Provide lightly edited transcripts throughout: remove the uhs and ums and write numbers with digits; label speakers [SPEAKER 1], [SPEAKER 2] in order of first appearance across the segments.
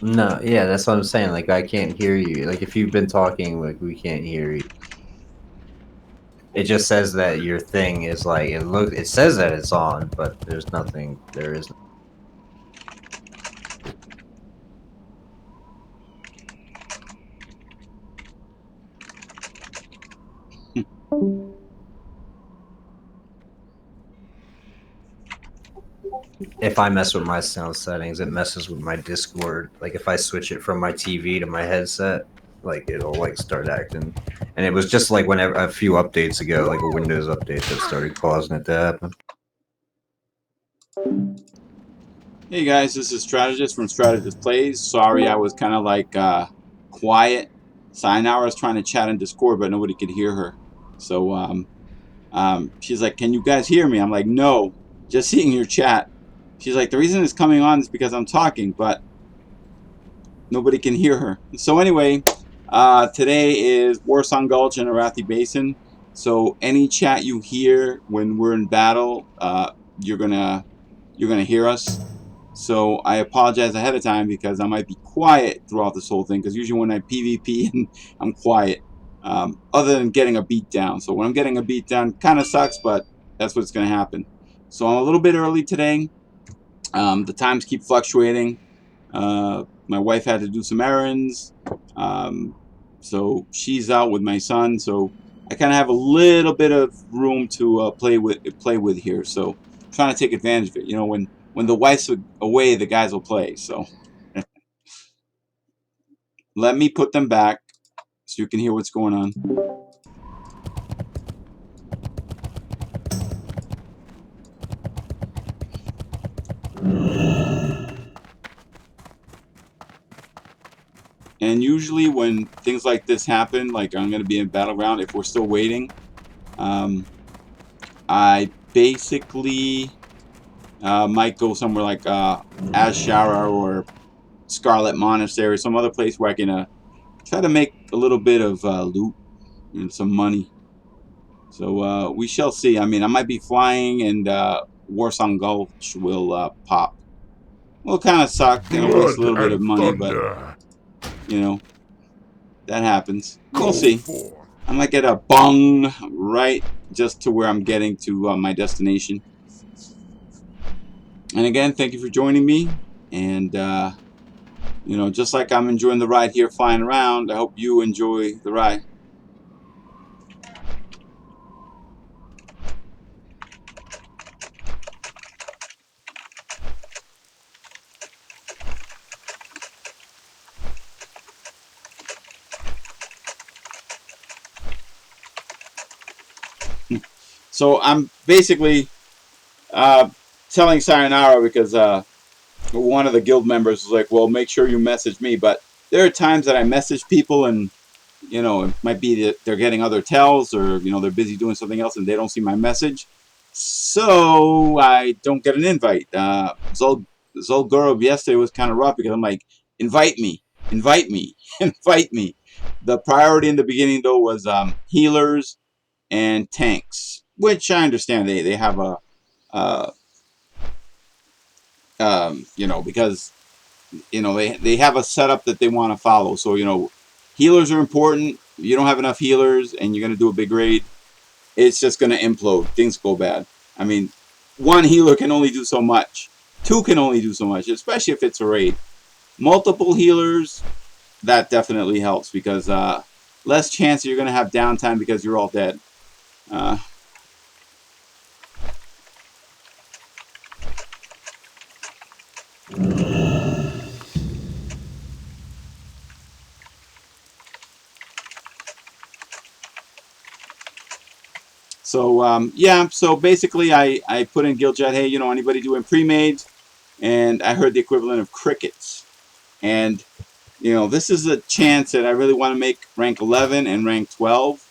[SPEAKER 1] No, yeah, that's what I'm saying. Like, I can't hear you. Like, if you've been talking, like, we can't hear you. It just says that your thing is like it says that it's on, but there's nothing. There is. If I mess with my sound settings, it messes with my Discord. Like if I switch it from my TV to my headset, like it'll like start acting. And it was just like whenever a few updates ago, like a Windows update that started causing it to happen.
[SPEAKER 2] Hey guys, this is Strategist from Strategyst Plays. Sorry I was kind of like quiet. Sayonara was trying to chat in Discord, but nobody could hear her. So she's like, "Can you guys hear me?" I'm like, "No, just seeing your chat." She's like, "The reason it's coming on is because I'm talking, but nobody can hear her." So anyway, today is Warsong Gulch and Arathi Basin. So any chat you hear when we're in battle, you're gonna hear us. So I apologize ahead of time because I might be quiet throughout this whole thing, because usually when I PvP and I'm quiet, other than getting a beat down. So when I'm getting a beat down, kind of sucks, but that's what's going to happen. So I'm a little bit early today. The times keep fluctuating. My wife had to do some errands, so she's out with my son. So I kind of have a little bit of room to play with here. So I'm trying to take advantage of it. You know, when the wife's away, the guys will play. So let me put them back so you can hear what's going on. And usually when things like this happen, like I'm going to be in Battleground, if we're still waiting, I basically might go somewhere like Azshara or Scarlet Monastery, some other place where I can try to make a little bit of loot and some money. So we shall see. I mean, I might be flying, and Warsong Gulch will pop. Will kind of suck, and it'll waste a little bit of money, but you know that happens. We'll see. I might get a bung right just to where I'm getting to my destination. And again, thank you for joining me. And you know, just like I'm enjoying the ride here flying around, I hope you enjoy the ride. So I'm basically telling Sayonara because one of the guild members was like, well, make sure you message me. But there are times that I message people and, you know, it might be that they're getting other tells, or, you know, they're busy doing something else and they don't see my message. So I don't get an invite. Zolgurov yesterday was kind of rough because I'm like, invite me, invite me, invite me. The priority in the beginning, though, was healers and tanks, which I understand they have a, uh, you know, because you know they have a setup that they want to follow. So you know, healers are important. You don't have enough healers, and you're gonna do a big raid. It's just gonna implode. Things go bad. I mean, one healer can only do so much. Two can only do so much, especially if it's a raid. Multiple healers, that definitely helps because less chance you're gonna have downtime because you're all dead. Uh, So yeah, so basically I put in guild chat, hey, you know, anybody doing pre-mades? And I heard the equivalent of crickets. And, you know, this is a chance that I really want to make rank 11 and rank 12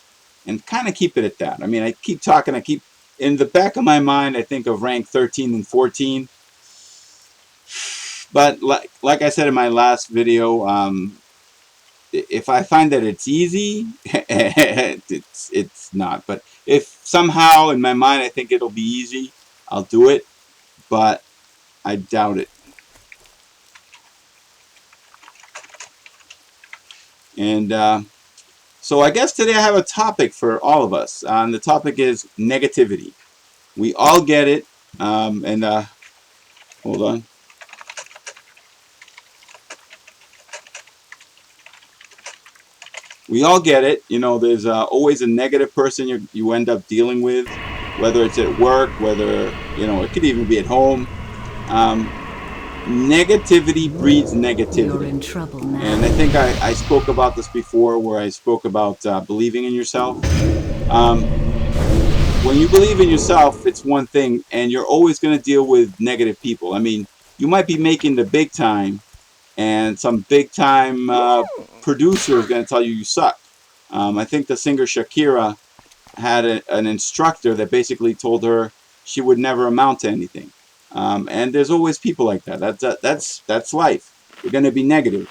[SPEAKER 2] and kind of keep it at that. I mean, I keep talking, I keep, in the back of my mind, I think of rank 13 and 14. But like I said in my last video, if I find that it's easy, it's not. But if somehow in my mind I think it'll be easy, I'll do it. But I doubt it. And so I guess today I have a topic for all of us. And the topic is negativity. We all get it. Hold on. We all get it. You know, there's always a negative person you end up dealing with, whether it's at work, whether, you know, it could even be at home. Negativity breeds negativity.
[SPEAKER 3] You're in trouble now.
[SPEAKER 2] And I think I spoke about this before, where I spoke about believing in yourself. When you believe in yourself, it's one thing, and you're always going to deal with negative people. I mean, you might be making the big time, and some big time producer is going to tell you suck. I think the singer Shakira had an instructor that basically told her she would never amount to anything. And there's always people like that. That's life. You're going to be negative.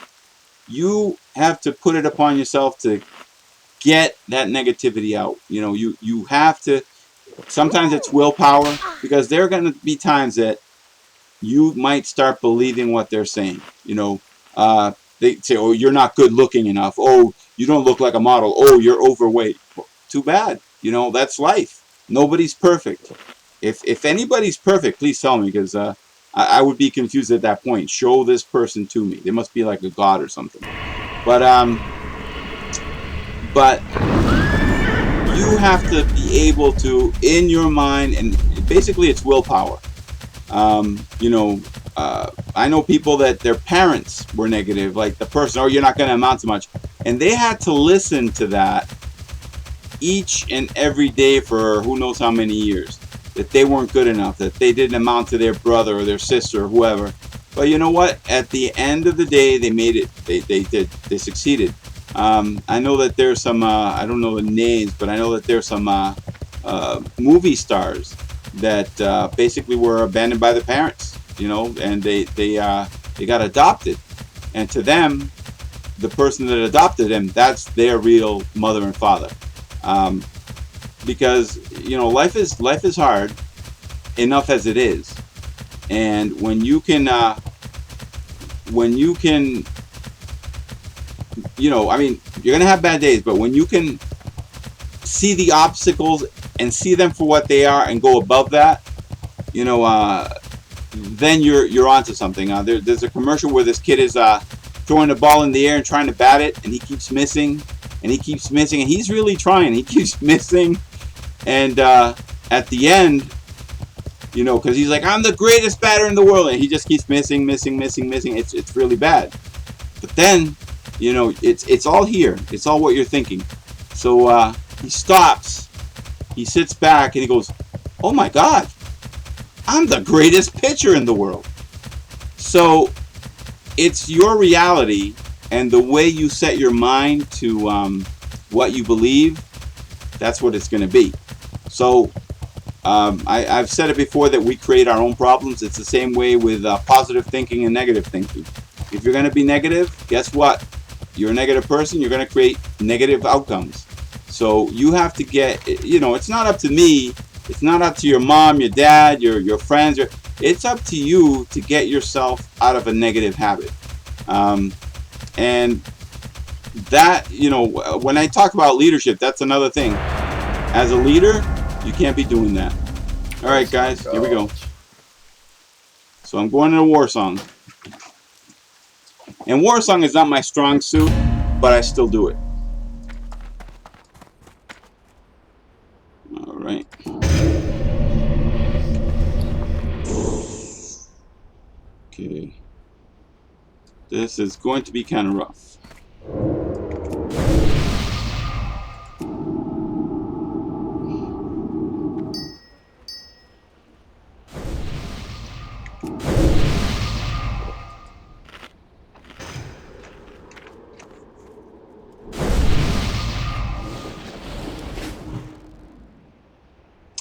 [SPEAKER 2] You have to put it upon yourself to get that negativity out. You know, you have to. Sometimes it's willpower, because there are going to be times that you might start believing what they're saying. You know, they say, "Oh, you're not good looking enough. Oh, you don't look like a model. Oh, you're overweight." Well, too bad. You know, that's life. Nobody's perfect. If anybody's perfect, please tell me, because I would be confused at that point. Show this person to me. They must be like a god or something. But you have to be able to, in your mind, and basically it's willpower. You know, I know people that their parents were negative, like the person, "Oh, you're not going to amount to much," and they had to listen to that each and every day for who knows how many years, that they weren't good enough, that they didn't amount to their brother or their sister or whoever. But you know what? At the end of the day, they made it. They succeeded. I know that there's some, I don't know the names, but I know that there's some movie stars that basically were abandoned by their parents, you know, and they got adopted. And to them, the person that adopted them, that's their real mother and father. Because, you know, life is hard enough as it is. And when you can, you know, I mean, you're going to have bad days, but when you can see the obstacles and see them for what they are and go above that, you know, then you're onto something. There's a commercial where this kid is throwing the ball in the air and trying to bat it, and he keeps missing, and he keeps missing, and he's really trying. He keeps missing, and at the end, you know, because he's like, "I'm the greatest batter in the world," and he just keeps missing. It's really bad. But then, you know, it's all here. It's all what you're thinking. So he stops. He sits back and he goes, "Oh my God, I'm the greatest pitcher in the world." So it's your reality and the way you set your mind to what you believe. That's what it's going to be. So I've said it before that we create our own problems. It's the same way with positive thinking and negative thinking. If you're going to be negative, guess what? You're a negative person. You're going to create negative outcomes. So you have to get, you know, it's not up to me. It's not up to your mom, your dad, your friends. It's up to you to get yourself out of a negative habit. And that, you know, when I talk about leadership, that's another thing. As a leader, you can't be doing that. All right, guys, here we go. So I'm going into a war song. And war song is not my strong suit, but I still do it. All right. Okay. This is going to be kind of rough.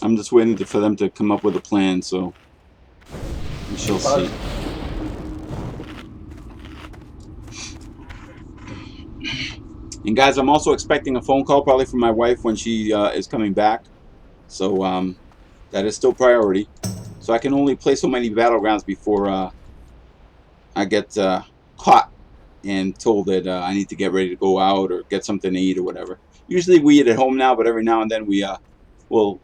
[SPEAKER 2] I'm just waiting for them to come up with a plan, so we shall see. And guys, I'm also expecting a phone call probably from my wife when she is coming back. So that is still priority. So I can only play so many battlegrounds before I get caught and told that I need to get ready to go out or get something to eat or whatever. Usually we eat at home now, but every now and then we'll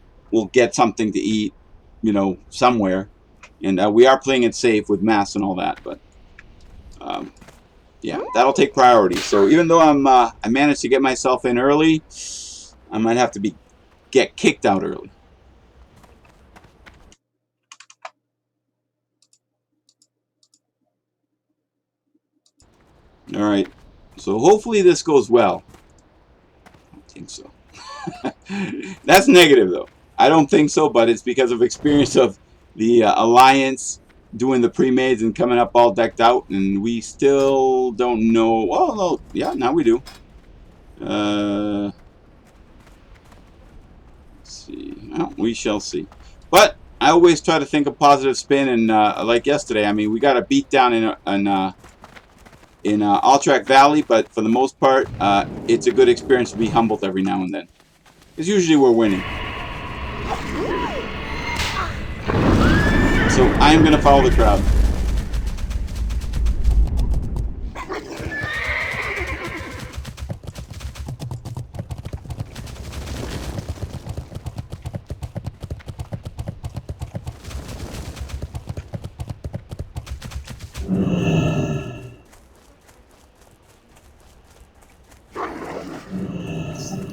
[SPEAKER 2] get something to eat, you know, somewhere. And we are playing it safe with masks and all that, but yeah, that'll take priority. So even though I managed to get myself in early, I might have to get kicked out early. All right, so hopefully this goes well. I don't think so. That's negative though. I don't think so, but it's because of experience of the Alliance doing the pre-mades and coming up all decked out, and we still don't know. Well, no, yeah, now we do. Let's see. Well, we shall see. But I always try to think of positive spin, and like yesterday, I mean, we got a beat down in Alterac Valley, but for the most part, it's a good experience to be humbled every now and then. Because usually we're winning. So I'm going to follow the crowd.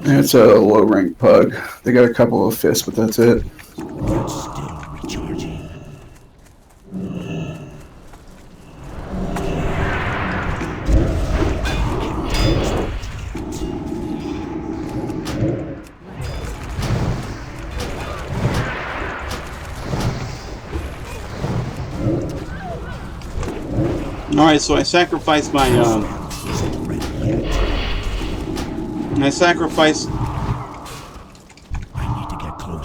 [SPEAKER 3] It's a low-ranked pug. They got a couple of fists, but that's it.
[SPEAKER 4] It's still recharging.
[SPEAKER 2] All right, so I sacrificed my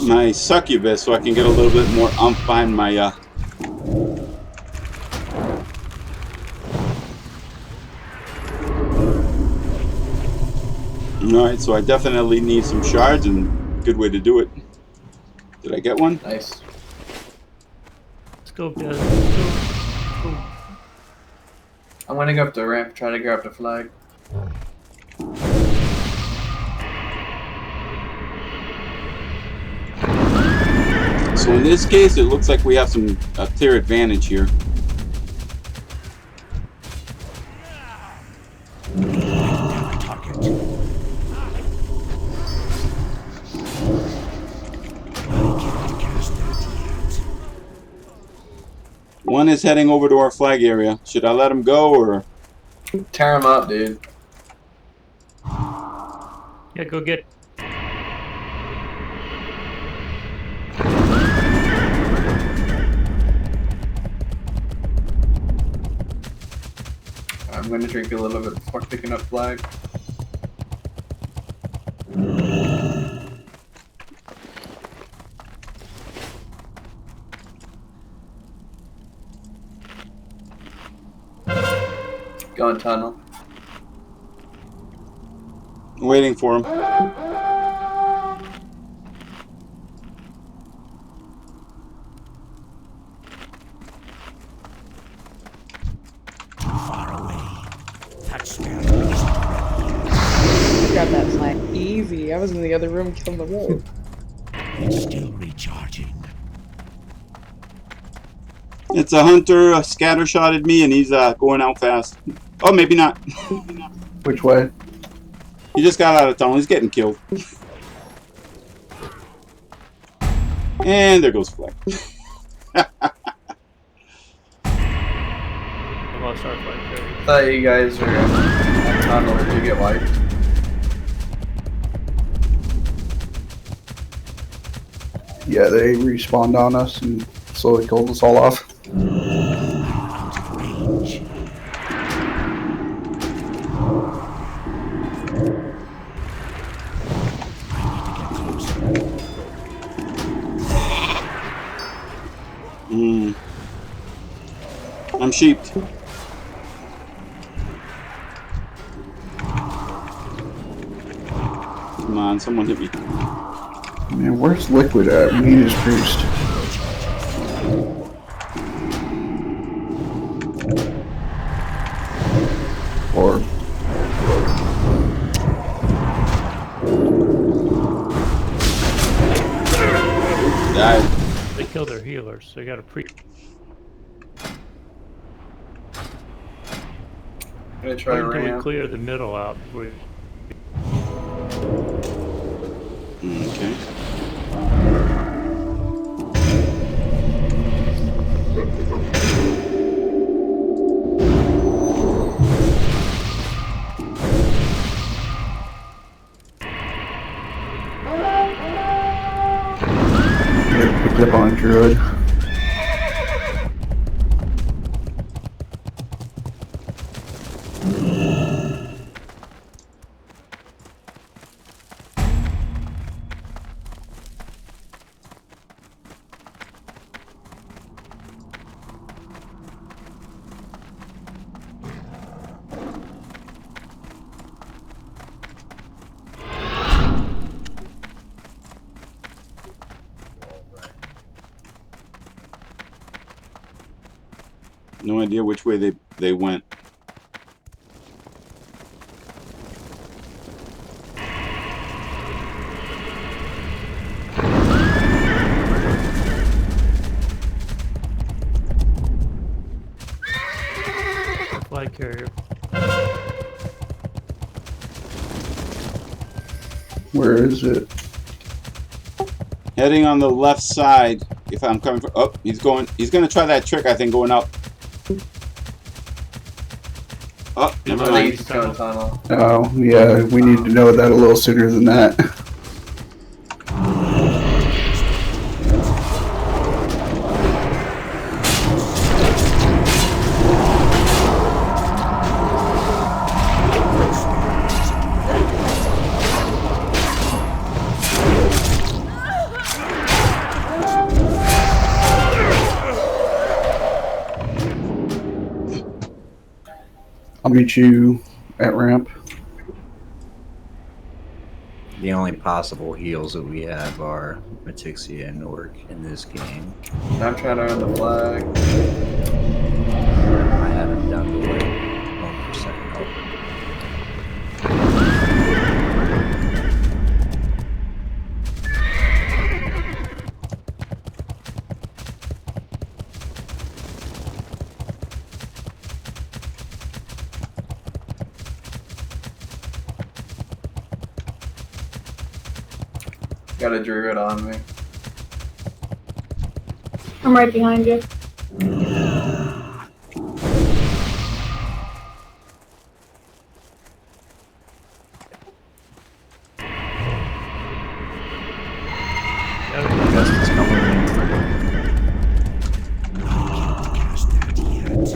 [SPEAKER 2] my succubus so I can get a little bit more umph behind my Alright, so I definitely need some shards, and good way to do it. Did I get one?
[SPEAKER 3] Nice.
[SPEAKER 5] Let's go, guys. Let's go.
[SPEAKER 3] I'm gonna go up the ramp, try to grab the flag.
[SPEAKER 2] So in this case, it looks like we have a clear advantage here. One is heading over to our flag area. Should I let him go or?
[SPEAKER 3] Tear him up, dude.
[SPEAKER 5] Yeah, go get.
[SPEAKER 3] I'm gonna drink a little bit before picking up flag. Going tunnel.
[SPEAKER 2] Waiting for him.
[SPEAKER 6] Grab that flag. Easy. I was in the other room killing the wolf.
[SPEAKER 4] It's still recharging.
[SPEAKER 2] It's a hunter scattershotted me, and he's going out fast. Oh, maybe not.
[SPEAKER 3] Which way?
[SPEAKER 2] He just got out of tunnel. He's getting killed. And there goes flag.
[SPEAKER 5] I lost our flag carrier.
[SPEAKER 3] I thought you guys were on tunnel. Did you get wiped? Yeah, they respawned on us and slowly killed us all off.
[SPEAKER 4] Out of range.
[SPEAKER 2] I'm sheeped. Come on, someone hit me.
[SPEAKER 3] Man, where's Liquid at? We need his priest. Or
[SPEAKER 2] Died.
[SPEAKER 5] They killed their healers. They got a pre.
[SPEAKER 7] I'm gonna try
[SPEAKER 5] Wait until we
[SPEAKER 7] ramp.
[SPEAKER 5] clear the middle out before we.
[SPEAKER 2] Okay.
[SPEAKER 3] yeah, picked up on a druid.
[SPEAKER 2] No idea which way they went.
[SPEAKER 5] Flag carrier.
[SPEAKER 3] Where is it?
[SPEAKER 2] Heading on the left side. If I'm coming from, oh, he's gonna try that trick. I think going up. Oh, never
[SPEAKER 7] I think
[SPEAKER 2] mind.
[SPEAKER 7] he's just going tunnel.
[SPEAKER 3] Oh, yeah, we need to know that a little sooner than that. I'll meet you at ramp.
[SPEAKER 1] The only possible heals that we have are Matixia and Orc in this game.
[SPEAKER 7] I'm trying to earn the flag.
[SPEAKER 1] I have him down to like 1% health.
[SPEAKER 7] Got a druid on me.
[SPEAKER 8] I'm right behind you.
[SPEAKER 1] Gust is coming in.
[SPEAKER 4] I can't cast that yet.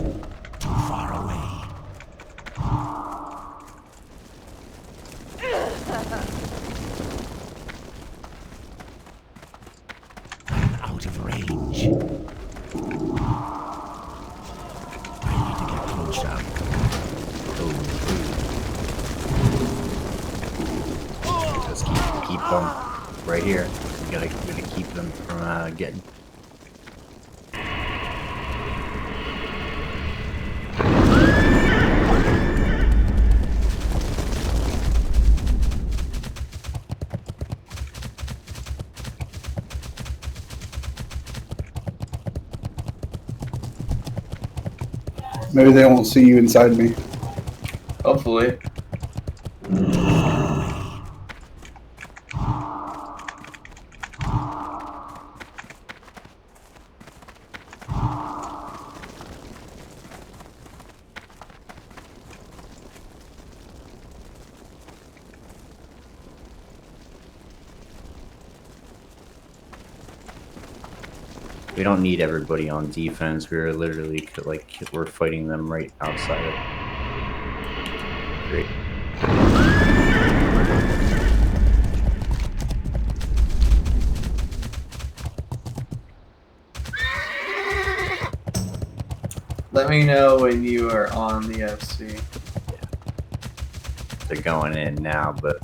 [SPEAKER 4] Too far away. I'm out of range. I need to get closer.
[SPEAKER 1] Just keep them right here. We gotta keep them from getting.
[SPEAKER 3] Maybe they won't see you inside me.
[SPEAKER 7] Hopefully.
[SPEAKER 1] We don't need everybody on defense. We're literally we're fighting them right outside of. Great.
[SPEAKER 7] Let me know when you are on the FC.
[SPEAKER 1] They're going in now, but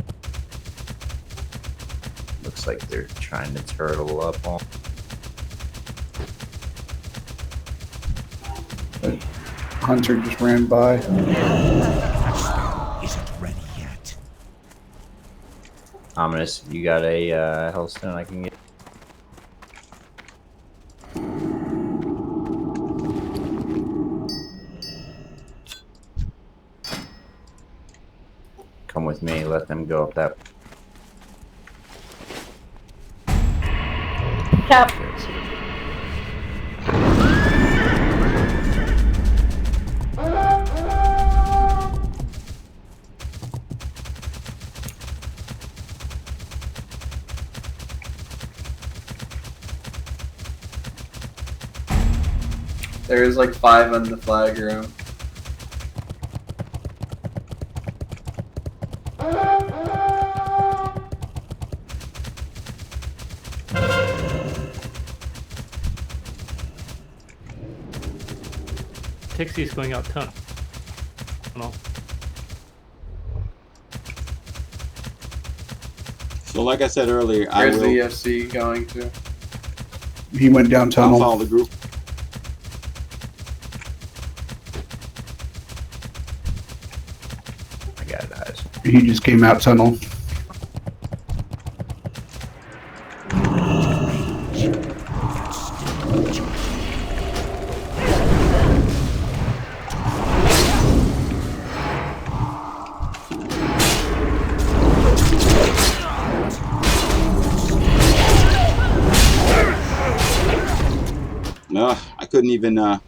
[SPEAKER 1] looks like they're trying to turtle up on.
[SPEAKER 3] Hunter just ran by.
[SPEAKER 1] Ominous, you got a Hellstone I can get? Come with me, let them go up that.
[SPEAKER 6] Cap.
[SPEAKER 7] There's like 5 in the flag room.
[SPEAKER 5] Tixie's going out tunnel.
[SPEAKER 2] So like I said earlier, I
[SPEAKER 7] Where's
[SPEAKER 2] will
[SPEAKER 7] the EFC going to?
[SPEAKER 3] He went down
[SPEAKER 2] I'll
[SPEAKER 3] tunnel.
[SPEAKER 2] follow the group.
[SPEAKER 1] I got it, eyes.
[SPEAKER 3] He just came out tunnel.
[SPEAKER 2] No, I couldn't even.
[SPEAKER 7] Out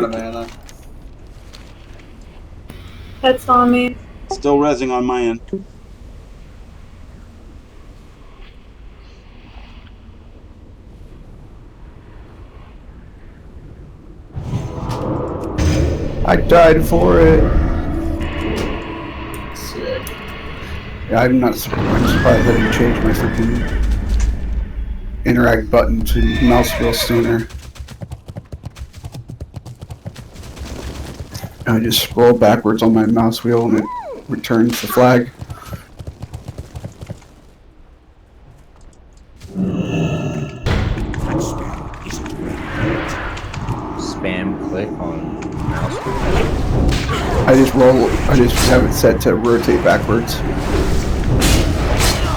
[SPEAKER 7] of
[SPEAKER 2] Anybody
[SPEAKER 7] mana.
[SPEAKER 6] That's on me.
[SPEAKER 2] still rezzing on my end?
[SPEAKER 3] I died for it.
[SPEAKER 7] Sick.
[SPEAKER 3] Yeah, I'm surprised I didn't change my freaking interact button to mouse wheel sooner. I just scroll backwards on my mouse wheel and it returns the flag.
[SPEAKER 4] That spell isn't ready.
[SPEAKER 1] Spam click on mouse.
[SPEAKER 3] I just have it set to rotate backwards.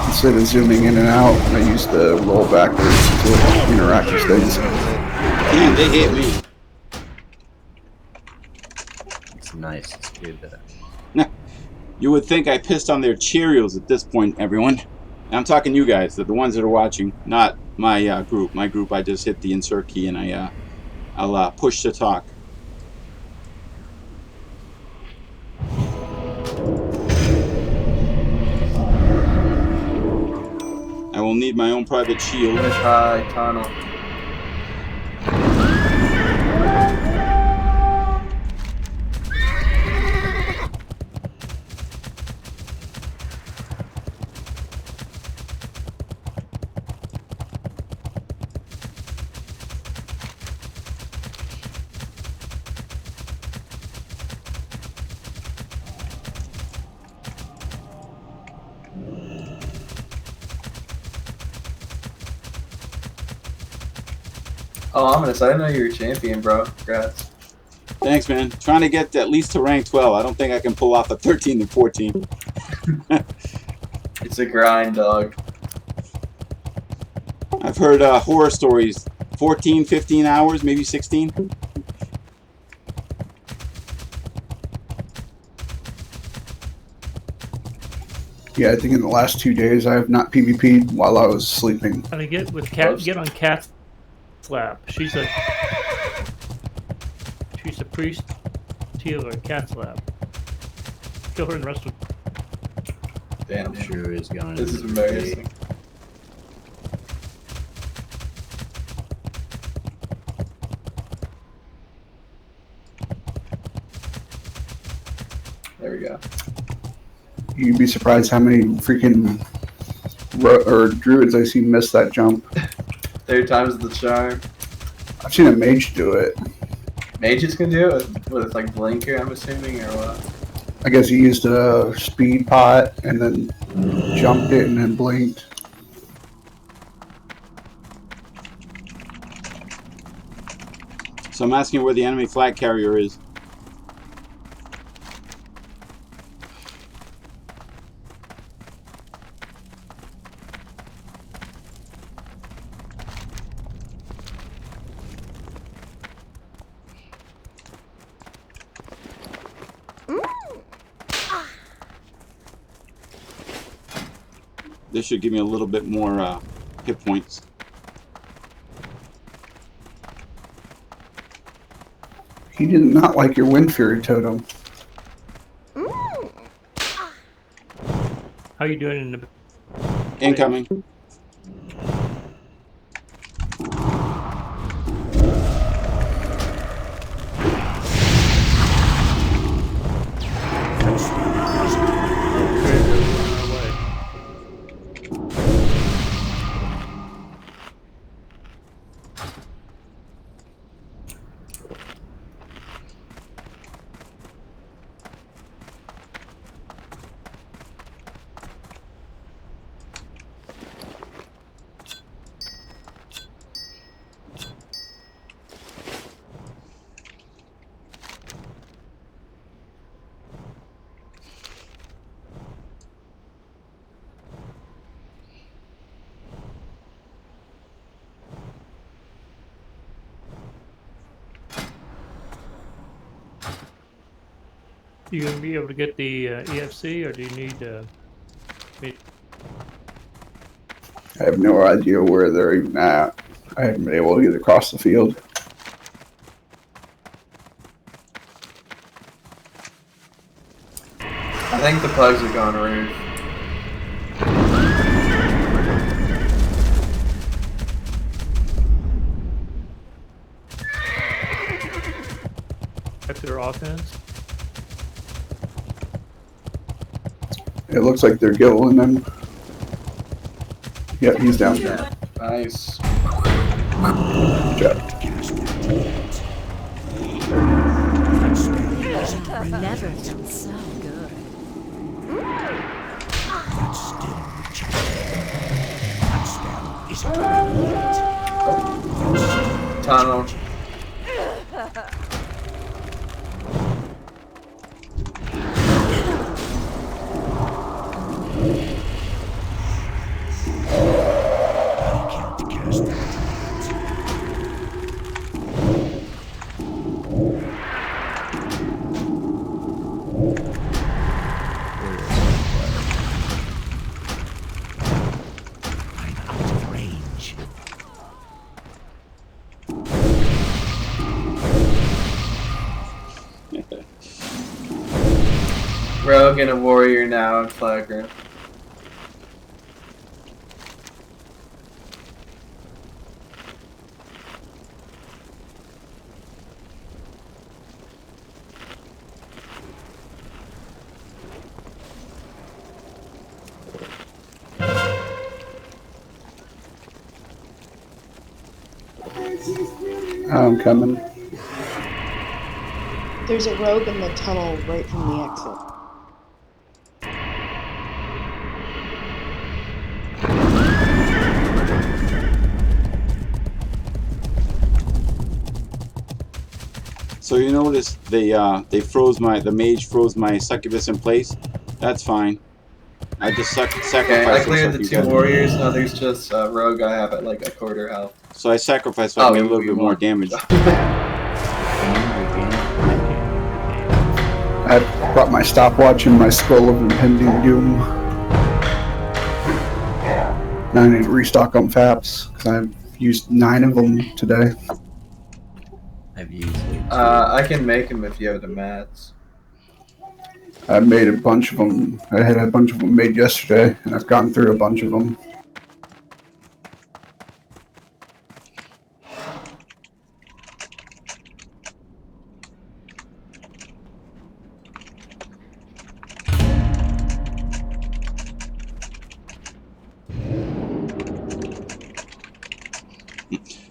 [SPEAKER 3] Instead of zooming in and out, I use the roll backwards to interact with things.
[SPEAKER 2] Damn, they hit me.
[SPEAKER 1] It's nice. It's good that.
[SPEAKER 2] You would think I pissed on their Cheerios at this point, everyone. And I'm talking you guys, the ones that are watching, not my group. My group, I just hit the insert key and I'll push to talk. I will need my own private shield.
[SPEAKER 7] I'm gonna try tunnel. Oh, Ominous, I didn't know you were a champion, bro. Congrats.
[SPEAKER 2] Thanks, man. Trying to get at least to rank 12. I don't think I can pull off a 13 and 14.
[SPEAKER 7] It's a grind, dog.
[SPEAKER 2] I've heard horror stories. 14, 15 hours, maybe 16.
[SPEAKER 3] Yeah, I think in the last 2 days I have not PvP'd while I was sleeping.
[SPEAKER 5] Gotta get with cat. Get on Cat's lap. She's a priest healer. Cat's lap. Kill her and rest of.
[SPEAKER 7] Damn.
[SPEAKER 1] Sure is going.
[SPEAKER 7] This is embarrassing. There we go.
[SPEAKER 3] You'd be surprised how many freaking druids I see miss that jump.
[SPEAKER 7] 3rd time's the charm.
[SPEAKER 3] I've seen a mage do it.
[SPEAKER 7] Mages can do it with like blinker, I'm assuming, or what?
[SPEAKER 3] I guess he used a speed pot and then jumped it and then blinked.
[SPEAKER 2] So I'm asking where the enemy flag carrier is. This should give me a little bit more hit points.
[SPEAKER 3] He did not like your Wind Fury totem.
[SPEAKER 5] How you doing in the...
[SPEAKER 2] Incoming.
[SPEAKER 5] You gonna be able to get the EFC, or do you need me?
[SPEAKER 3] I have no idea where they're even at. I haven't been able to get across the field.
[SPEAKER 7] I think the plugs are going roof.
[SPEAKER 5] After their offense?
[SPEAKER 3] It looks like they're killing them. Yep, he's down.
[SPEAKER 7] Nice.
[SPEAKER 3] Good job.
[SPEAKER 8] Never felt so good.
[SPEAKER 4] But still rejected. That spell is complete.
[SPEAKER 7] Tunnel.
[SPEAKER 4] I can't cast that yet. I'm out of range.
[SPEAKER 7] Rogue and a warrior now in flag room.
[SPEAKER 3] I'm coming.
[SPEAKER 6] There's a rogue in the tunnel right from the exit.
[SPEAKER 2] So you notice they froze the mage froze my succubus in place. That's fine. I just sacrificed
[SPEAKER 7] Okay, I cleared
[SPEAKER 2] so
[SPEAKER 7] the
[SPEAKER 2] you
[SPEAKER 7] two
[SPEAKER 2] guys-
[SPEAKER 7] warriors. Now there's just rogue. I have at like a quarter health.
[SPEAKER 2] So I sacrificed so I made a little bit more damage.
[SPEAKER 3] I brought my stopwatch and my Scroll of Impending Doom. Now I need to restock on FAPs because I've used 9 of them today.
[SPEAKER 1] I've used it.
[SPEAKER 7] I can make them if you have the mats.
[SPEAKER 3] I made a bunch of them. I had a bunch of them made yesterday, and I've gone through a bunch of them.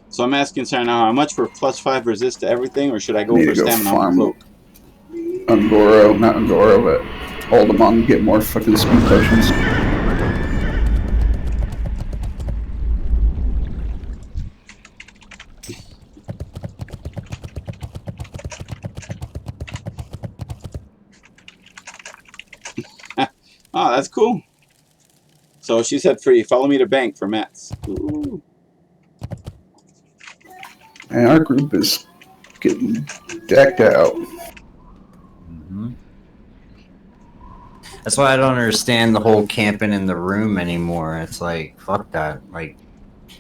[SPEAKER 2] So I'm asking Sarah now, how much for +5 resist to everything, or should I go
[SPEAKER 3] Need
[SPEAKER 2] for
[SPEAKER 3] to go
[SPEAKER 2] stamina on
[SPEAKER 3] farm.
[SPEAKER 2] the cloak?
[SPEAKER 3] Ungoro, not Ungoro, but hold them on, get more fucking speed potions.
[SPEAKER 2] That's cool. So she said free. Follow me to bank for Mats. Ooh.
[SPEAKER 3] And our group is getting decked out.
[SPEAKER 1] Mm-hmm. That's why I don't understand the whole camping in the room anymore. It's like, fuck that. Like,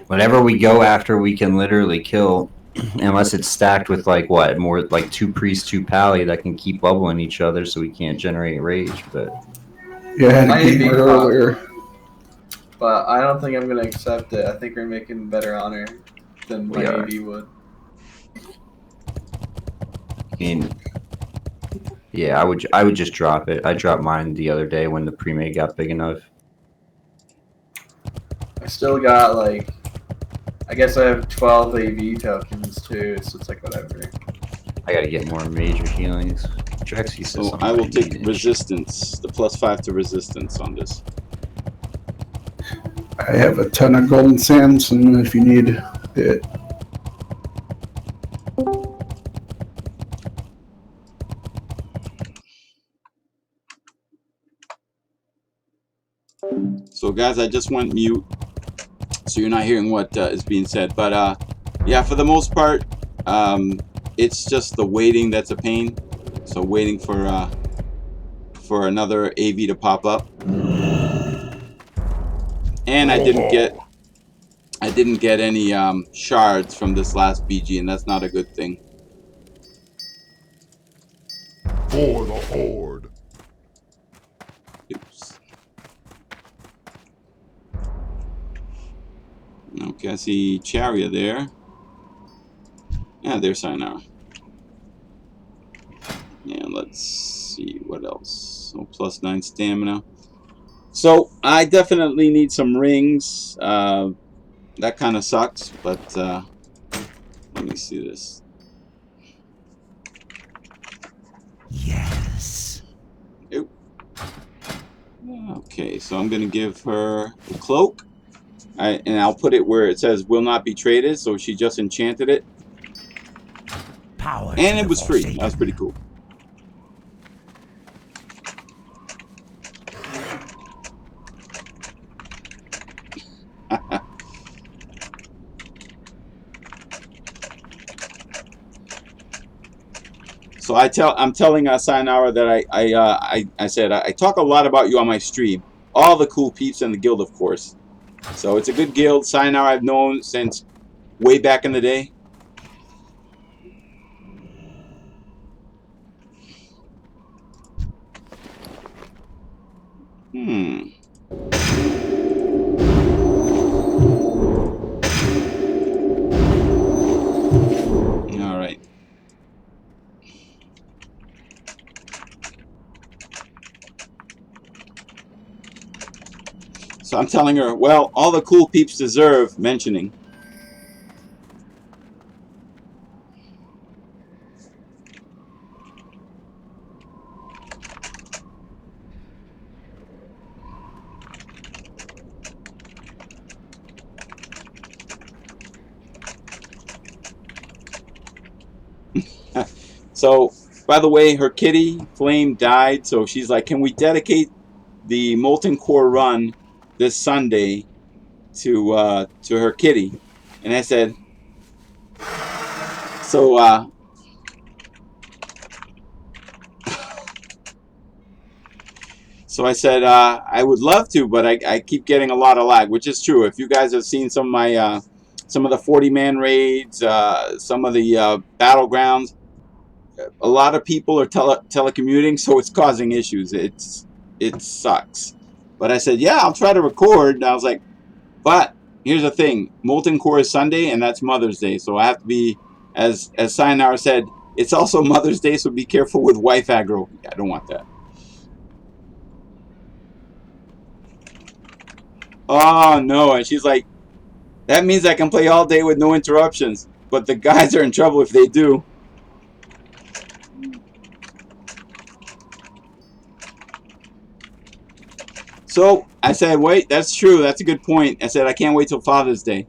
[SPEAKER 1] whenever we go after, we can literally kill, unless it's stacked with like what, more like 2 priests, 2 pally that can keep bubbling each other, so we can't generate rage. But
[SPEAKER 3] Yeah, I had
[SPEAKER 7] My
[SPEAKER 3] a game
[SPEAKER 7] AB
[SPEAKER 3] earlier.
[SPEAKER 7] But I don't think I'm gonna accept it. I think we're making better honor than my
[SPEAKER 1] We are.
[SPEAKER 7] AB would.
[SPEAKER 1] I mean, yeah, I would just drop it. I dropped mine the other day when the pre-made got big enough.
[SPEAKER 7] I still got like, I guess I have 12 AV tokens too, so it's like whatever.
[SPEAKER 1] I gotta get more major healings. Drexy says
[SPEAKER 2] So
[SPEAKER 1] something
[SPEAKER 2] I will
[SPEAKER 1] about
[SPEAKER 2] take
[SPEAKER 1] needed.
[SPEAKER 2] resistance, the +5 to resistance on this.
[SPEAKER 3] I have a ton of golden sands, and if you need it.
[SPEAKER 2] So guys, I just went mute, so you're not hearing what is being said. But yeah, for the most part, it's just the waiting that's a pain. So waiting for another AV to pop up, and I didn't get any shards from this last BG, and that's not a good thing.
[SPEAKER 4] For the Horde.
[SPEAKER 2] Oops. Okay, I see Chariot there. Yeah, there's Sayonara. Yeah, let's see what else. So +9 stamina. So I definitely need some rings. That kind of sucks, but let me see this.
[SPEAKER 4] Yes.
[SPEAKER 2] Oop. Okay, so I'm gonna give her the cloak. And I'll put it where it says will not be traded, so she just enchanted it.
[SPEAKER 4] Power.
[SPEAKER 2] And it was free. That was pretty cool. So I'm telling Sayonara that I said I talk a lot about you on my stream. All the cool peeps in the guild, of course. So it's a good guild. Sayonara I've known since way back in the day. All right. So I'm telling her, well, all the cool peeps deserve mentioning. So, by the way, her kitty, Flame, died. So she's like, can we dedicate the Molten Core run this Sunday to her kitty? And I said, so so I said, I would love to, but I keep getting a lot of lag, which is true. If you guys have seen some of my some of the 40-man raids, some of the battlegrounds, a lot of people are telecommuting, so it's causing issues. It sucks. But I said, yeah, I'll try to record. And I was like, but here's the thing: Molten Core is Sunday, and that's Mother's Day, so I have to be, as Sayonara said, it's also Mother's Day, so be careful with wife aggro. Yeah, I don't want that. Oh no! And she's like, that means I can play all day with no interruptions. But the guys are in trouble if they do. So I said, wait, that's true. That's a good point. I said, I can't wait till Father's Day.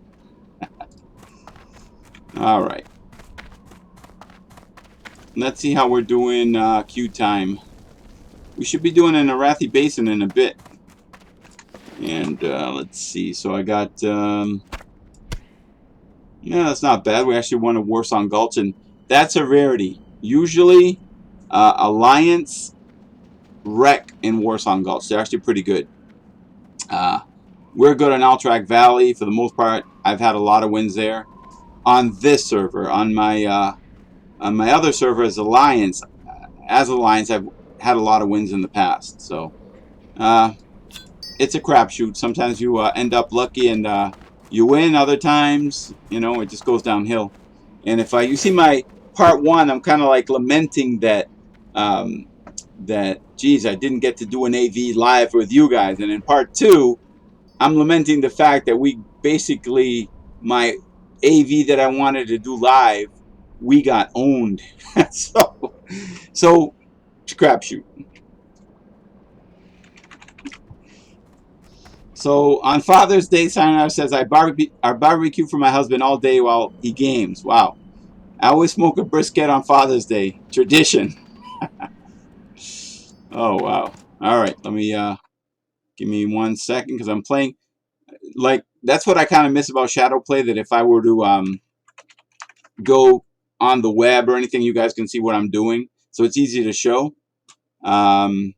[SPEAKER 2] All right. Let's see how we're doing queue time. We should be doing an Arathi Basin in a bit. And let's see. So I got, yeah, that's not bad. We actually won a Warsong Gulch, and that's a rarity. Usually, Alliance wreck in Warsong Gulch. They're actually pretty good. We're good on Alterac Valley for the most part. I've had a lot of wins there. On this server, on my other server as Alliance, I've had a lot of wins in the past. So it's a crapshoot. Sometimes you end up lucky and you win. Other times, you know, it just goes downhill. And if you see my part 1, I'm kind of like lamenting that geez, I didn't get to do an AV live with you guys. And in part 2, I'm lamenting the fact that we basically, my AV that I wanted to do live, we got owned. so it's a crapshoot. So on Father's Day, Sayonara says, I barbecue for my husband all day while he games. Wow. I always smoke a brisket on Father's Day. Tradition. Oh, wow. All right. Let me, give me 1 second because I'm playing. Like, that's what I kind of miss about Shadow Play, that if I were to go on the web or anything, you guys can see what I'm doing. So it's easy to show. But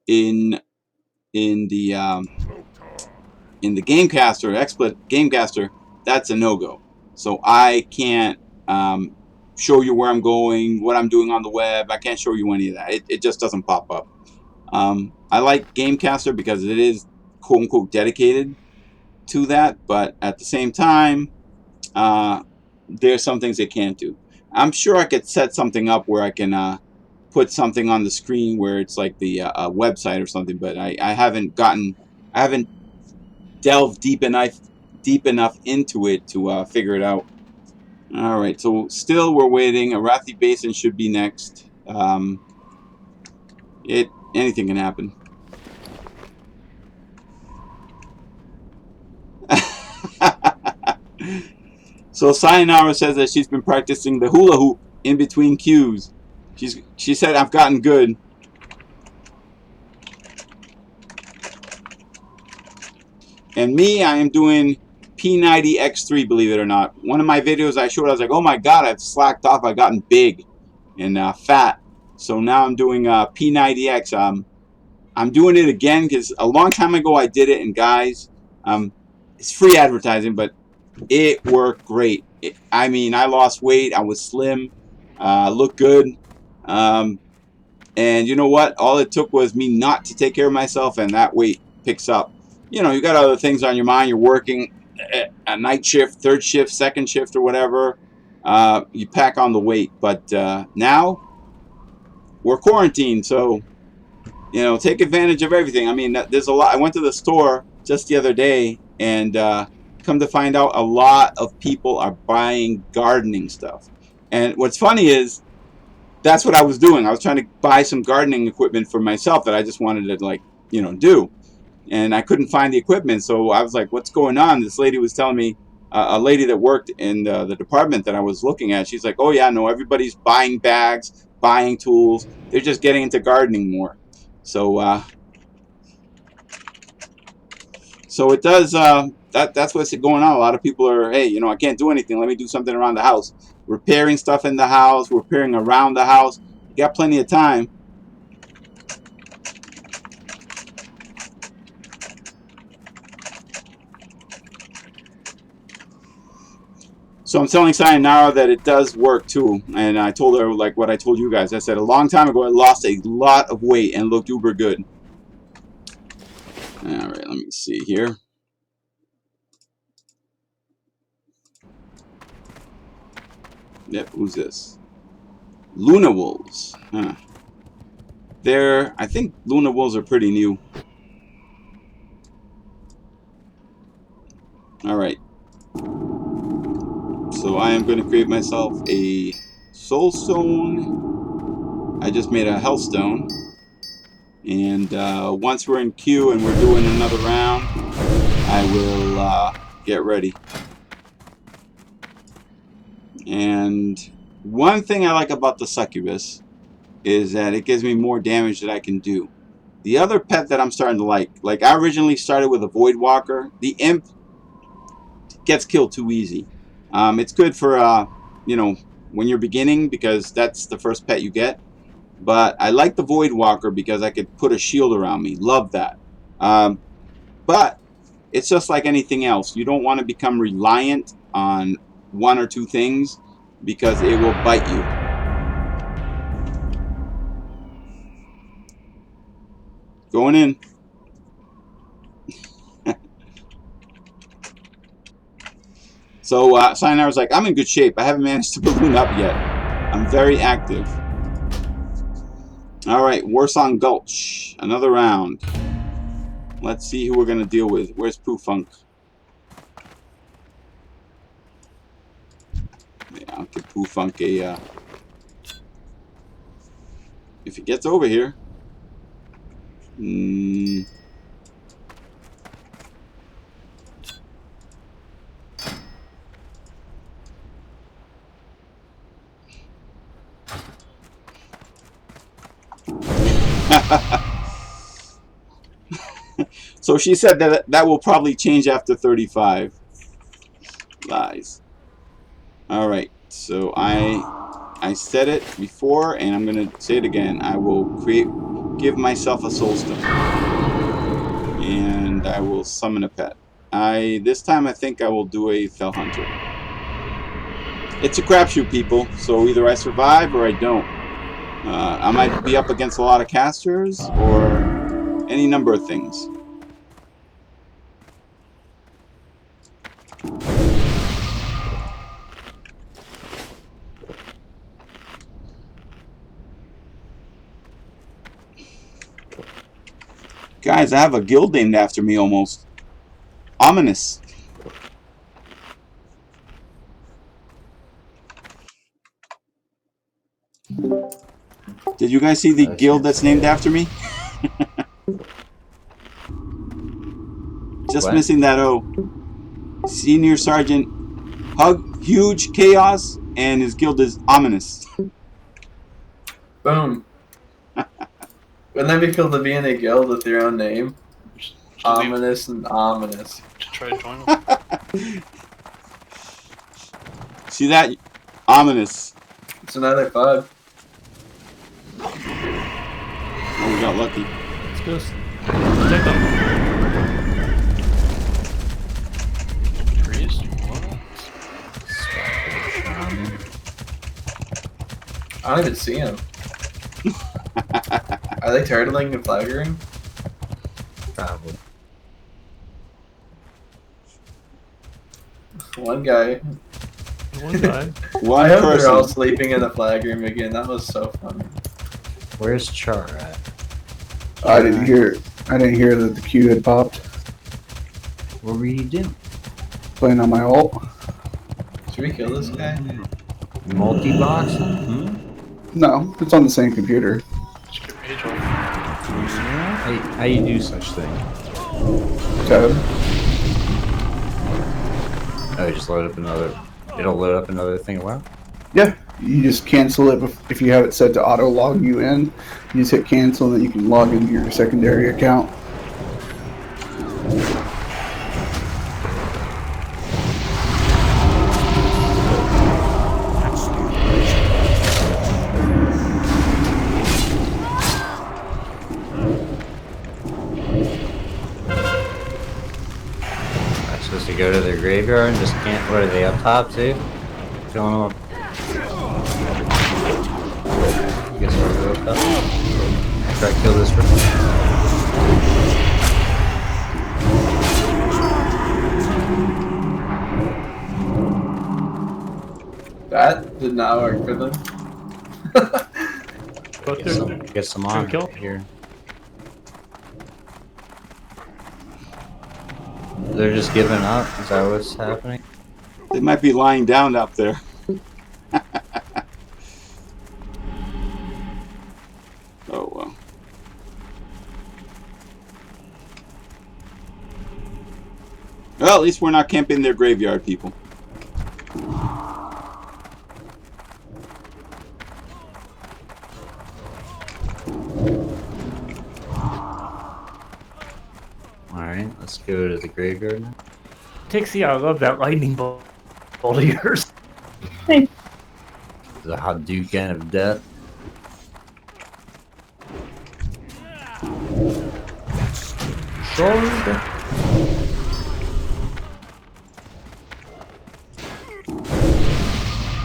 [SPEAKER 2] in the Gamecaster, XSplit Gamecaster, that's a no-go. So I can't show you where I'm going, what I'm doing on the web. I can't show you any of that. It just doesn't pop up. I like Gamecaster because it is quote-unquote dedicated to that, but at the same time, there's some things it can't do. I'm sure I could set something up where I can put something on the screen where it's like the website or something, but I haven't delved deep enough into it to figure it out. All right, so still we're waiting. Arathi Basin should be next. Anything can happen. So Sayonara says that she's been practicing the hula hoop in between cues. She said, I've gotten good. And me, I am doing P90X3, believe it or not. One of my videos I showed, I was like, oh my God, I've slacked off. I've gotten big and fat. So now I'm doing P90X. I'm doing it again because a long time ago I did it. And guys, it's free advertising, but it worked great. I mean, I lost weight. I was slim. Looked good. And you know what? All it took was me not to take care of myself, and that weight picks up. You know, you got other things on your mind. You're working a night shift, third shift, second shift, or whatever. You pack on the weight. But now we're quarantined, so you know, take advantage of everything. I mean, there's a lot. I went to the store just the other day, and come to find out, a lot of people are buying gardening stuff. And what's funny is, that's what I was doing. I was trying to buy some gardening equipment for myself that I just wanted to, like, you know, do. And I couldn't find the equipment, so I was like, what's going on? This lady was telling me, a lady that worked in the department that I was looking at, she's like, oh yeah, no, everybody's buying bags, buying tools. They're just getting into gardening more. So it does, that's what's going on. A lot of people are, hey, you know, I can't do anything. Let me do something around the house. Repairing stuff in the house, repairing around the house. You got plenty of time. So I'm telling Sayonara that it does work too. And I told her, like what I told you guys. I said a long time ago I lost a lot of weight and looked uber good. All right, let me see here. Yep, who's this? Luna Wolves. Huh. I think Luna Wolves are pretty new. All right. So I am going to create myself a soul stone. I just made a health stone. And once we're in queue and we're doing another round, I will get ready. And one thing I like about the succubus is that it gives me more damage that I can do. The other pet that I'm starting to like I originally started with a Void Walker. The Imp gets killed too easy. It's good for, you know, when you're beginning because that's the first pet you get. But I like the Void Walker because I could put a shield around me. Love that. But it's just like anything else. You don't want to become reliant on one or two things because it will bite you. Going in. So Sayonara's like, I'm in good shape. I haven't managed to balloon up yet. I'm very active. All right, Warsong Gulch. Another round. Let's see who we're going to deal with. Where's Poofunk? Yeah, I'll give Poofunk a... if he gets over here. So she said that will probably change after 35. Lies. All right. So I said it before, and I'm gonna say it again. I will give myself a soul stone, and I will summon a pet. This time I think I will do a Fell Hunter. It's a crapshoot, people. So either I survive or I don't. I might be up against a lot of casters or any number of things. Guys, I have a guild named after me almost. Ominus. Did you guys see the guild that's named after me? Just missing that O. Senior Sergeant Hug Huge Chaos, and his guild is Ominous.
[SPEAKER 7] Boom. Wouldn't that be cool to be in a guild with your own name? Ominous and Ominous.
[SPEAKER 9] To try to join them.
[SPEAKER 2] See that? Ominous.
[SPEAKER 7] It's another 5.
[SPEAKER 2] Oh, we got lucky.
[SPEAKER 5] Let's go. Take them.
[SPEAKER 9] Priest? What?
[SPEAKER 7] I don't even see him. Are they turtling and flaggering?
[SPEAKER 1] Probably.
[SPEAKER 7] One guy.
[SPEAKER 5] One guy.
[SPEAKER 2] One
[SPEAKER 7] I hope
[SPEAKER 2] person.
[SPEAKER 7] they're all sleeping in the flag room again. That was so funny.
[SPEAKER 1] Where's Char at?
[SPEAKER 3] I didn't hear that the queue had popped.
[SPEAKER 1] What were you doing?
[SPEAKER 3] Playing on my ult.
[SPEAKER 7] Should we kill this guy?
[SPEAKER 1] Multi-box?
[SPEAKER 3] No, it's on the same computer.
[SPEAKER 9] Page off.
[SPEAKER 1] How you do such thing?
[SPEAKER 3] Tab.
[SPEAKER 1] Oh, you just load up another... It'll load up another thing. Wow.
[SPEAKER 3] Yeah, you just cancel it if you have it set to auto log you in. You just hit cancel and then you can log into your secondary account.
[SPEAKER 1] I'm supposed to go to their graveyard and just can't... What are they, up top too? Killing them up. I guess I'll go up top. Try to kill this one.
[SPEAKER 7] That did not work for them.
[SPEAKER 1] Get some on
[SPEAKER 5] kill?
[SPEAKER 1] here. They're just giving up. Is that what's happening?
[SPEAKER 2] They might be lying down up there. Oh, well. Well, at least we're not camping their graveyard, people.
[SPEAKER 1] Alright, let's go to the graveyard now.
[SPEAKER 5] Tixie, I love that lightning bolt of yours.
[SPEAKER 1] The Hadouken of death.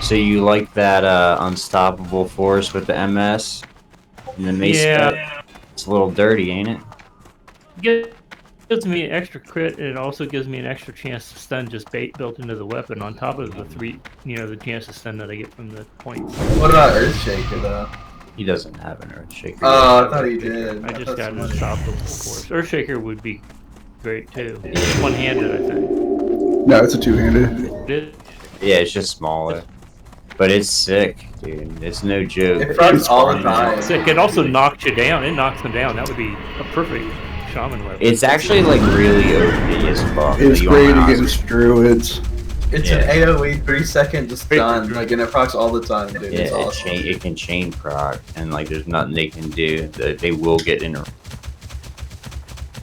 [SPEAKER 1] So you like that unstoppable force with the MS and the mace?
[SPEAKER 5] Yeah.
[SPEAKER 1] It's a little dirty, ain't it?
[SPEAKER 5] Gives me an extra crit, and it also gives me an extra chance to stun just built into the weapon on top of the the chance to stun that I get from the points.
[SPEAKER 7] What about Earthshaker though?
[SPEAKER 1] He doesn't have an Earthshaker.
[SPEAKER 7] Oh, I thought he did.
[SPEAKER 5] I just got an unstoppable force. Earthshaker would be great too. It's one-handed, I think.
[SPEAKER 3] No, it's a two-handed.
[SPEAKER 1] Yeah, it's just smaller. But it's sick, dude. It's no joke.
[SPEAKER 7] It runs all the time.
[SPEAKER 5] Sick. It also knocks you down. It knocks them down. That would be a perfect shaman weapon.
[SPEAKER 1] It's actually like really OP as fuck.
[SPEAKER 3] It's great against druids.
[SPEAKER 7] It's an AoE 3-second just done, like, and it procs all the time, dude.
[SPEAKER 1] Yeah,
[SPEAKER 7] It's awesome.
[SPEAKER 1] it can chain proc, and like there's nothing they can do. They will get in.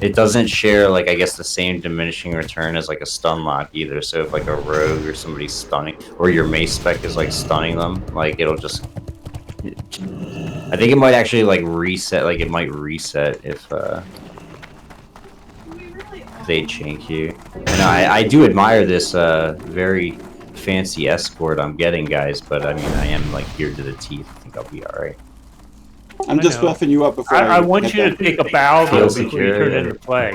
[SPEAKER 1] It doesn't share, like, I guess the same diminishing return as like a stun lock either. So if like a rogue or somebody's stunning, or your mace spec is like stunning them, like it'll just. I think it might actually like reset. Like it might reset if they chink you. And I do admire this very fancy escort I'm getting, guys. But I mean, I am like geared to the teeth. I think I'll be all right.
[SPEAKER 2] I'm just buffing you up before
[SPEAKER 5] I want you to take a bow though, before you turn into play.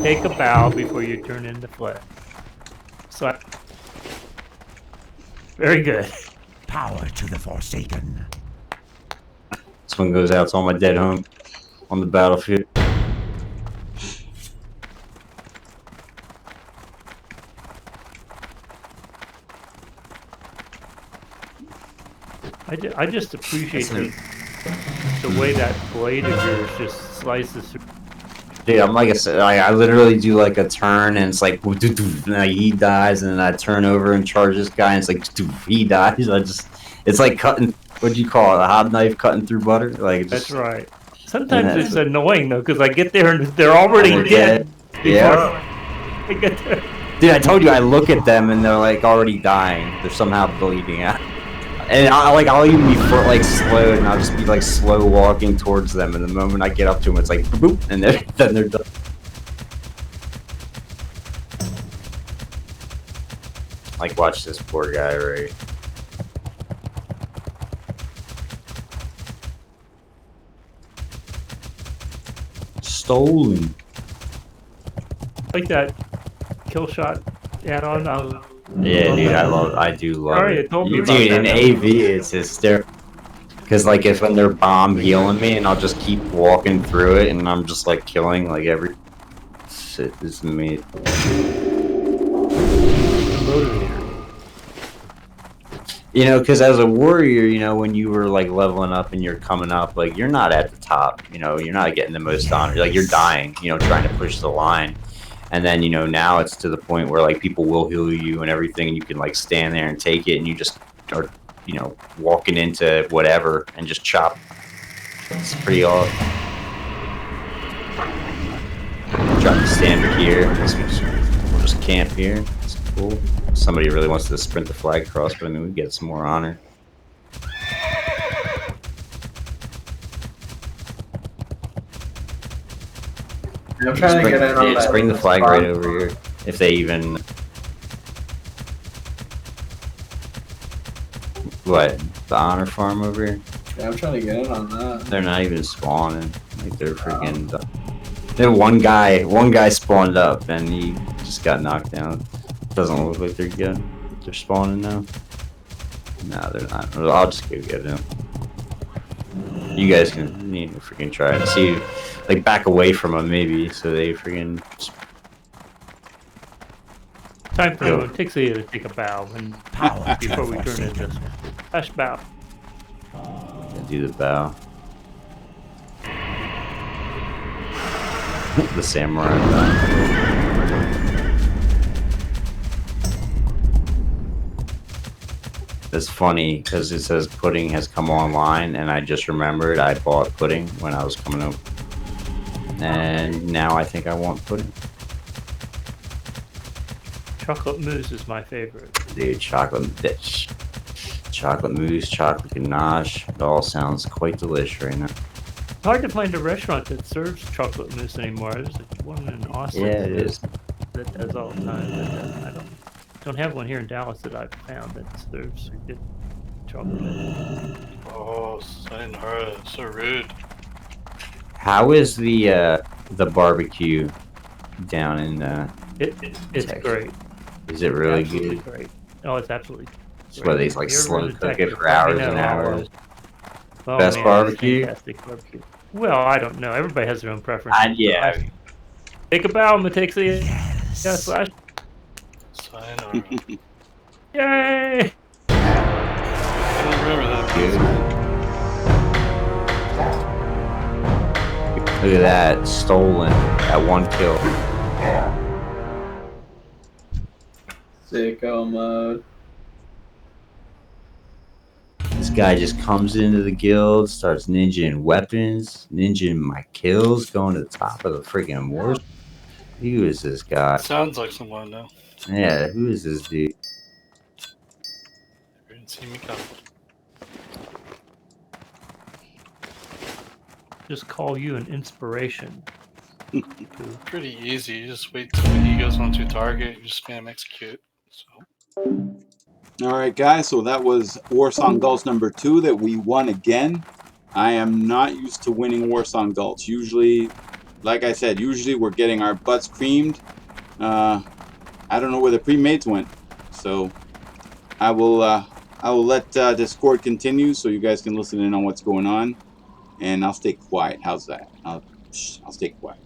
[SPEAKER 5] Take a bow before you turn into play. So, very good.
[SPEAKER 4] Power to the Forsaken.
[SPEAKER 1] This one goes out to all my dead home on the battlefield.
[SPEAKER 5] I just appreciate the way that blade of yours just slices through.
[SPEAKER 1] Dude, I'm like I literally do like a turn and it's like and he dies, and then I turn over and charge this guy and it's like he dies. It's like cutting, what do you call it, a hot knife cutting through butter? Like
[SPEAKER 5] that's right. Sometimes it's annoying though, because I get there and they're already dead.
[SPEAKER 1] Yeah.
[SPEAKER 5] I get there.
[SPEAKER 1] Dude, I told you, I look at them and they're like already dying. They're somehow bleeding out. And I'll even be slowed, and I'll just be like slow walking towards them. And the moment I get up to them, it's like boop, and then they're done. Like, watch this poor guy, right? Stolen.
[SPEAKER 5] Like that kill shot add-on.
[SPEAKER 1] Yeah, dude, I do love it.
[SPEAKER 5] Dude,
[SPEAKER 1] in AV, it's hysterical. Because, like, when they're bomb healing me, and I'll just keep walking through it, and I'm just, like, killing, like, every... Shit, this is me. You know, because as a warrior, you know, when you were, like, leveling up and you're coming up, like, you're not at the top, you know, you're not getting the most honor. Like, you're dying, you know, trying to push the line. And then, you know, now it's to the point where, like, people will heal you and everything, and you can, like, stand there and take it, and you just are, you know, walking into whatever and just chop. It's pretty awesome. Drop the standard here. We'll just camp here. It's cool. Somebody really wants to sprint the flag across, but I mean, we get some more honor.
[SPEAKER 7] I'm trying to get in on that.
[SPEAKER 1] Just bring the flag right over here. If they even... What? The honor farm over here?
[SPEAKER 7] Yeah, I'm trying to get in on that.
[SPEAKER 1] They're not even spawning. Like, they're freaking... Then one guy spawned up, and he just got knocked down. Doesn't look like they're good. They're spawning now. No, they're not. I'll just go get them. You guys can need to freaking try and see, like, back away from them maybe, so they freaking.
[SPEAKER 5] Time for Tixie to take a bow and before we turn into this. Hush bow.
[SPEAKER 1] Do the bow. The samurai bow. It's funny because it says pudding has come online, and I just remembered I bought pudding when I was coming over. And now I think I want pudding.
[SPEAKER 5] Chocolate mousse is my favorite.
[SPEAKER 1] Dude, chocolate mousse, chocolate ganache. It all sounds quite delicious right now.
[SPEAKER 5] It's hard to find a restaurant that serves chocolate mousse anymore. There's one in Austin.
[SPEAKER 1] Yeah, it is.
[SPEAKER 5] That does all the time. But, I don't have one here in Dallas that I've found that serves good chocolate mousse.
[SPEAKER 9] Oh, sayonara, so rude.
[SPEAKER 1] How is the barbecue down in
[SPEAKER 5] It's
[SPEAKER 1] Texas?
[SPEAKER 5] great.
[SPEAKER 1] Is it really
[SPEAKER 5] Absolutely
[SPEAKER 1] good?
[SPEAKER 5] great. Oh, it's absolutely
[SPEAKER 1] It's where they like
[SPEAKER 5] If you're
[SPEAKER 1] slow
[SPEAKER 5] ever in
[SPEAKER 1] cook it
[SPEAKER 5] Texas,
[SPEAKER 1] for
[SPEAKER 5] let me
[SPEAKER 1] hours
[SPEAKER 5] know.
[SPEAKER 1] and hours.
[SPEAKER 5] Oh,
[SPEAKER 1] Best
[SPEAKER 5] man,
[SPEAKER 1] barbecue?
[SPEAKER 5] Fantastic barbecue. Well, I don't know. Everybody has their own preference.
[SPEAKER 1] Yeah.
[SPEAKER 5] Take a bow, Matixia.
[SPEAKER 8] Yes.
[SPEAKER 5] Slash.
[SPEAKER 9] Sayonara.
[SPEAKER 5] Yay!
[SPEAKER 9] I don't remember that.
[SPEAKER 1] Look at that, stolen at 1 kill.
[SPEAKER 7] Sicko mode.
[SPEAKER 1] This guy just comes into the guild, starts ninjaing weapons, ninjaing my kills, going to the top of the freaking war. Who is this guy?
[SPEAKER 9] Sounds like someone though.
[SPEAKER 1] Yeah, who is this dude?
[SPEAKER 9] You didn't see me coming.
[SPEAKER 5] Just call you an inspiration.
[SPEAKER 9] Pretty easy. You just wait till he goes onto target. You just spam execute. So.
[SPEAKER 2] All right, guys. So that was Warsong Gulch number 2 that we won again. I am not used to winning Warsong Gulch. Usually, like I said, usually we're getting our butts creamed. I don't know where the pre-mates went. So I will let Discord continue so you guys can listen in on what's going on. And I'll stay quiet. How's that? I'll stay quiet.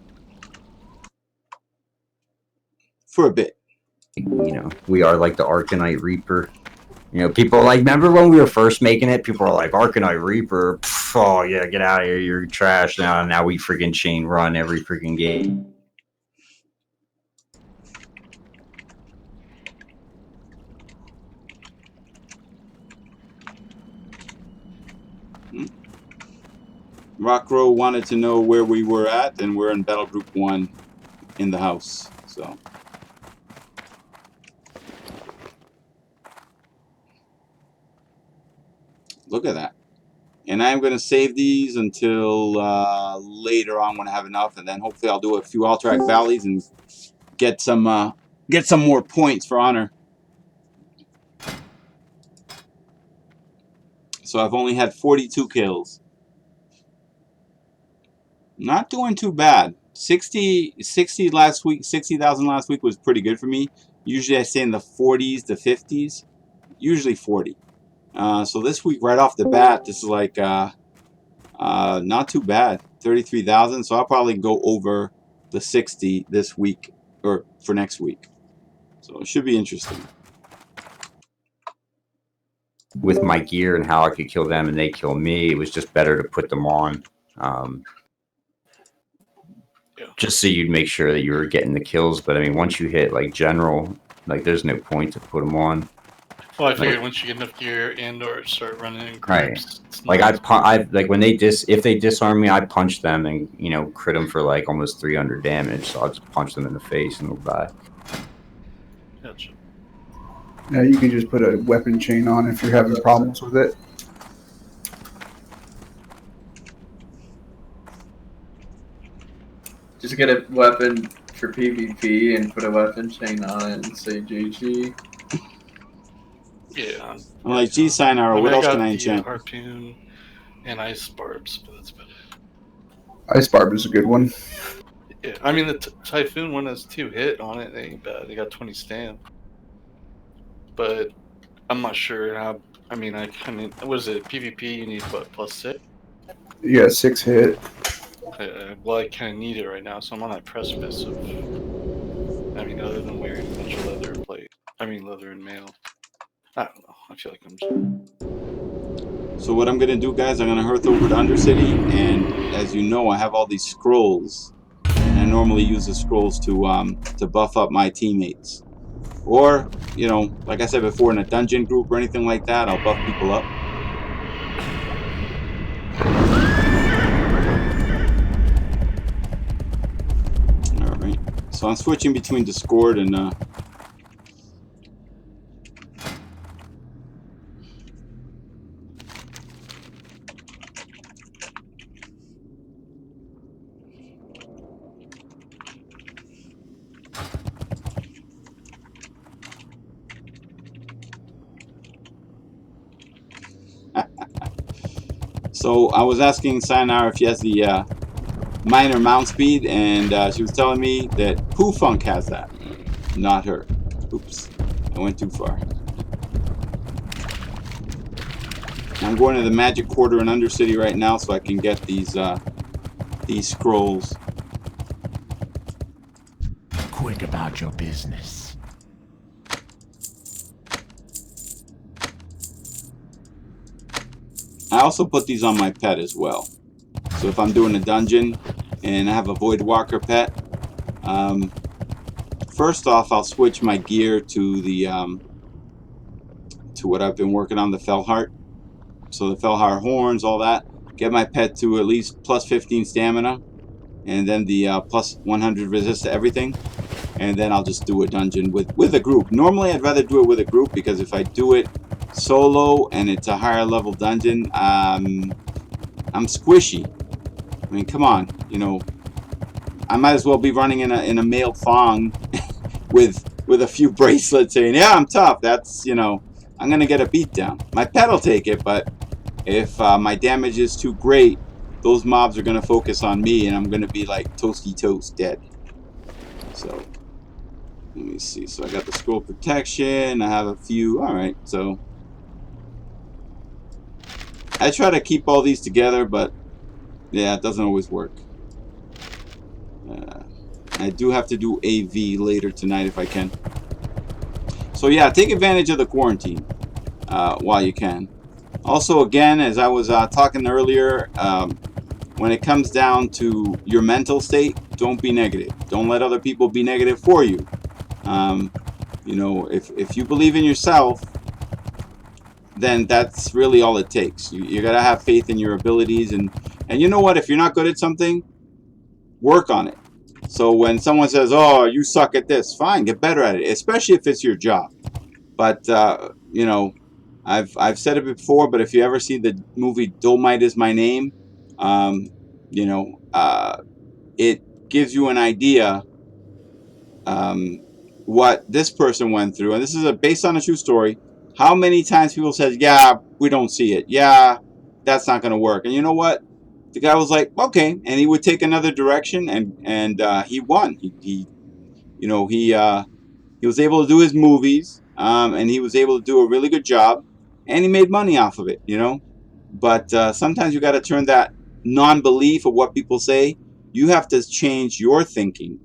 [SPEAKER 2] For a bit.
[SPEAKER 1] You know, we are like the Arcanite Reaper. You know, people are like, remember when we were first making it? People are like, Arcanite Reaper, pff, oh yeah, get out of here, you're trash now. Now we freaking chain run every freaking game.
[SPEAKER 2] Rockrow wanted to know where we were at, and we're in Battle Group 1 in the house. So look at that. And I'm going to save these until later on when I have enough, and then hopefully I'll do a few Alterac Valleys and get some more points for honor. So I've only had 42 kills. Not doing too bad. 60 last week, 60,000 last week was pretty good for me. Usually I stay in the 40s to 50s. Usually 40. So this week right off the bat, this is like not too bad. 33,000. So I'll probably go over the 60 this week or for next week. So it should be interesting.
[SPEAKER 1] With my gear and how I could kill them and they kill me, it was just better to put them on. Just so you'd make sure that you were getting the kills. But I mean, once you hit like general, like there's no point to put them on.
[SPEAKER 9] Well, I figured once you get enough gear and or start running in groups,
[SPEAKER 1] right. Like I like when they if they disarm me, I punch them and crit them for like almost 300 damage. So I'll just punch them in the face and they'll die.
[SPEAKER 9] Gotcha.
[SPEAKER 3] Yeah, you can just put a weapon chain on if you're having problems with it.
[SPEAKER 7] Just get a weapon for PvP and put a weapon chain on it and say GG.
[SPEAKER 9] Yeah.
[SPEAKER 2] I'm like, G Sayonara, what else can I enchant?
[SPEAKER 9] Harpoon and ice barbs, but that's about it.
[SPEAKER 3] Ice barb is a good one.
[SPEAKER 9] Yeah, I mean the Typhoon one has 2 hit on it. They ain't bad. They got 20 stamp. But I'm not sure how. I mean, I kind of. What is it? PvP, you need what, +6?
[SPEAKER 3] Yeah, 6 hit.
[SPEAKER 9] Well, I kind of need it right now, so I'm on that precipice of. I mean, other than wearing a bunch of leather plate. I mean, leather and mail. I don't know. I feel like I'm just.
[SPEAKER 2] So what I'm gonna do, guys, I'm gonna hearth over to Undercity, and as you know, I have all these scrolls, and I normally use the scrolls to buff up my teammates, or like I said before, in a dungeon group or anything like that, I'll buff people up. So I'm switching between Discord and so I was asking Sayonara if she has the minor mount speed, and she was telling me that Pooh-Funk has that, not her. Oops, I went too far. I'm going to the Magic Quarter in Undercity right now so I can get these scrolls.
[SPEAKER 4] Quick about your business.
[SPEAKER 2] I also put these on my pet as well. So if I'm doing a dungeon and I have a Voidwalker pet, first off I'll switch my gear to the to what I've been working on, the Fellheart. So the Fellheart horns, all that. Get my pet to at least plus 15 stamina, and then the plus 100 resist to everything. And then I'll just do a dungeon with a group. Normally I'd rather do it with a group, because if I do it solo and it's a higher level dungeon, I'm squishy. I mean, come on, you know, I might as well be running in a male thong with a few bracelets saying, yeah, I'm tough. That's, you know, I'm gonna get a beat down. My pet will take it, but if my damage is too great, those mobs are gonna focus on me, and I'm gonna be like toasty toast dead. So let me see. So I got the scroll protection. I have a few. All right. So I try to keep all these together, but yeah, it doesn't always work. I do have to do AV later tonight if I can. So yeah, take advantage of the quarantine while you can. Also, again, as I was talking earlier, when it comes down to your mental state, don't be negative. Don't let other people be negative for you. You know, if you believe in yourself, then that's really all it takes. You gotta have faith in your abilities, and you know what? If you're not good at something, work on it. So when someone says, "Oh, you suck at this," fine, get better at it, especially if it's your job. But you know, I've said it before, but if you ever see the movie Dolomite Is My Name, you know, it gives you an idea what this person went through, and this is based on a true story. How many times people said, "Yeah, we don't see it. Yeah, that's not going to work." And you know what? The guy was like, "Okay," and he would take another direction, and he won. He you know, he was able to do his movies, and he was able to do a really good job, and he made money off of it. You know, but sometimes you got to turn that non-belief of what people say. You have to change your thinking.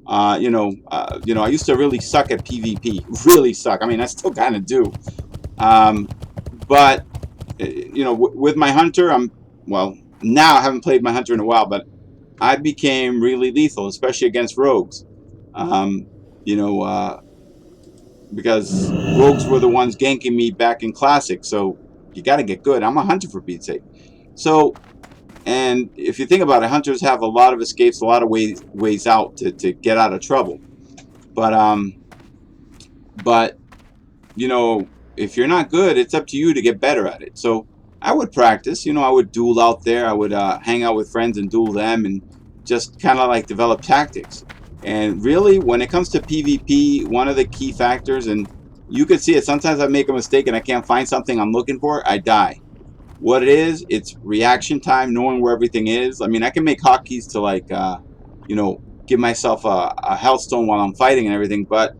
[SPEAKER 2] You know, I used to really suck at PvP. Really suck. I mean, I still kind of do. But you know, with my hunter, well, now I haven't played my hunter in a while, but I became really lethal, especially against rogues. You know, because rogues were the ones ganking me back in Classic, so you got to get good. I'm a hunter, for Pete's sake. So, and if you think about it, hunters have a lot of escapes, a lot of ways out to get out of trouble. But you know, if you're not good, it's up to you to get better at it. So I would practice. You know, I would duel out there. I would hang out with friends and duel them, and just kind of like develop tactics. And really, when it comes to PvP, one of the key factors, and you could see it, sometimes I make a mistake and I can't find something I'm looking for, I die. What it is, it's reaction time, knowing where everything is. I mean, I can make hotkeys to, like, you know, give myself a health stone while I'm fighting and everything, but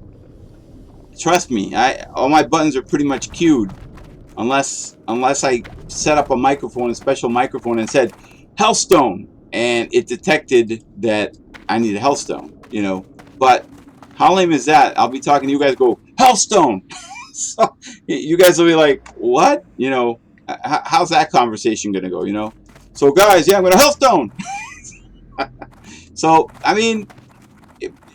[SPEAKER 2] trust me, all my buttons are pretty much queued, unless I set up a microphone, a special microphone, and said Healthstone, and it detected that I need a Healthstone, you know. But how lame is that? I'll be talking to you guys, go Healthstone. So you guys will be like, what? You know, how's that conversation gonna go? You know. So guys, yeah, I'm gonna Healthstone. So I mean,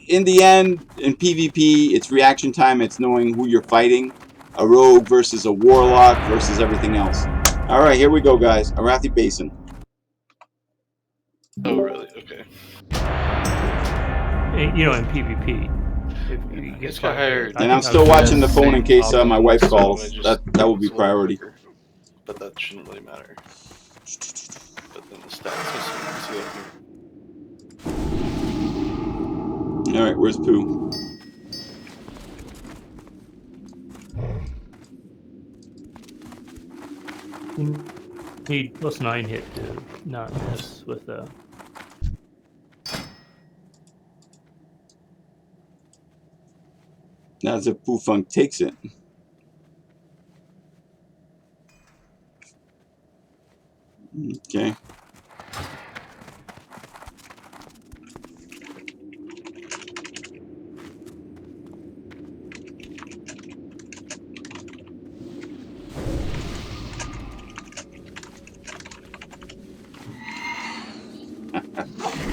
[SPEAKER 2] in the end, in PvP, it's reaction time. It's knowing who you're fighting. A rogue versus a warlock versus everything else. All right, here we go, guys. Arathi Basin.
[SPEAKER 9] Oh, really? Okay.
[SPEAKER 5] you know, in PvP. If you get
[SPEAKER 9] It's got higher.
[SPEAKER 2] And I'm still watching the phone in case my wife
[SPEAKER 9] so
[SPEAKER 2] calls.
[SPEAKER 9] it
[SPEAKER 2] That would be
[SPEAKER 9] it's a little
[SPEAKER 2] priority.
[SPEAKER 9] quicker, but that shouldn't really matter. But then the stats, let's see that here.
[SPEAKER 2] All right, where's Pooh?
[SPEAKER 5] You need +9 hit to not miss with the.
[SPEAKER 2] That's if Pooh Funk takes it. Okay.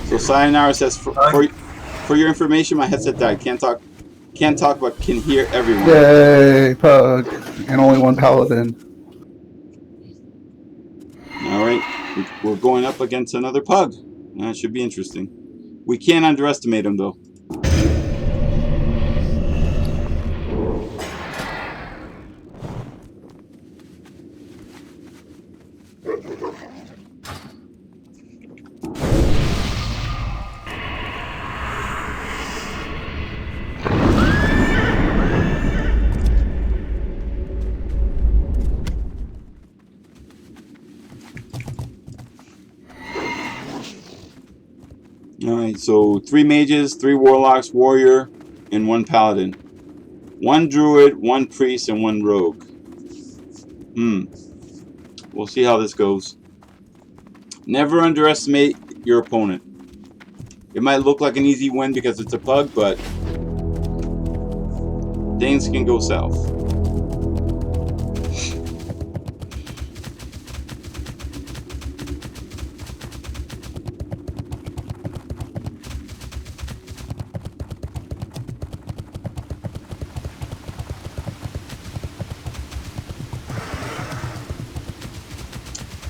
[SPEAKER 2] So Sayonara says, for your information, my headset died. Can't talk, but can hear everyone.
[SPEAKER 3] Yay, pug. And only one paladin.
[SPEAKER 2] All right, we're going up against another pug. That should be interesting. We can't underestimate him, though. Alright, so 3 mages, 3 warlocks, warrior, and 1 paladin. 1 druid, 1 priest, and 1 rogue. We'll see how this goes. Never underestimate your opponent. It might look like an easy win because it's a pug, but things can go south.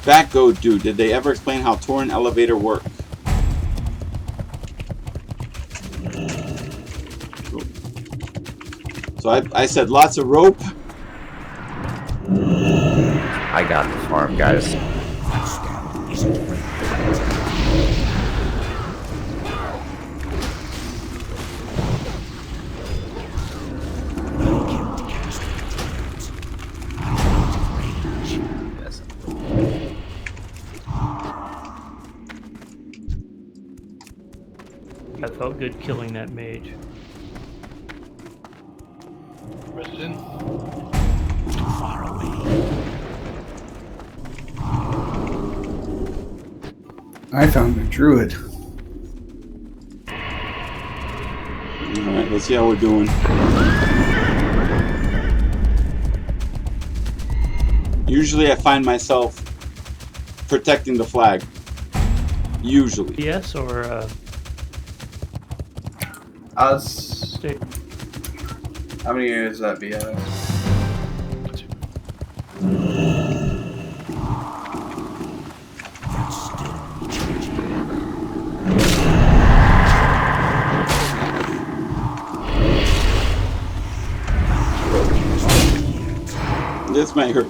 [SPEAKER 2] Backgo dude, did they ever explain how torrent elevator work? So I said lots of rope.
[SPEAKER 1] I got the farm, guys.
[SPEAKER 5] I felt good killing that mage.
[SPEAKER 9] Resident.
[SPEAKER 4] Too far away.
[SPEAKER 3] I found a druid.
[SPEAKER 2] Alright, let's see how we're doing. Usually I find myself protecting the flag. Usually.
[SPEAKER 5] Yes, or
[SPEAKER 7] How many years is that BS?
[SPEAKER 2] This might hurt.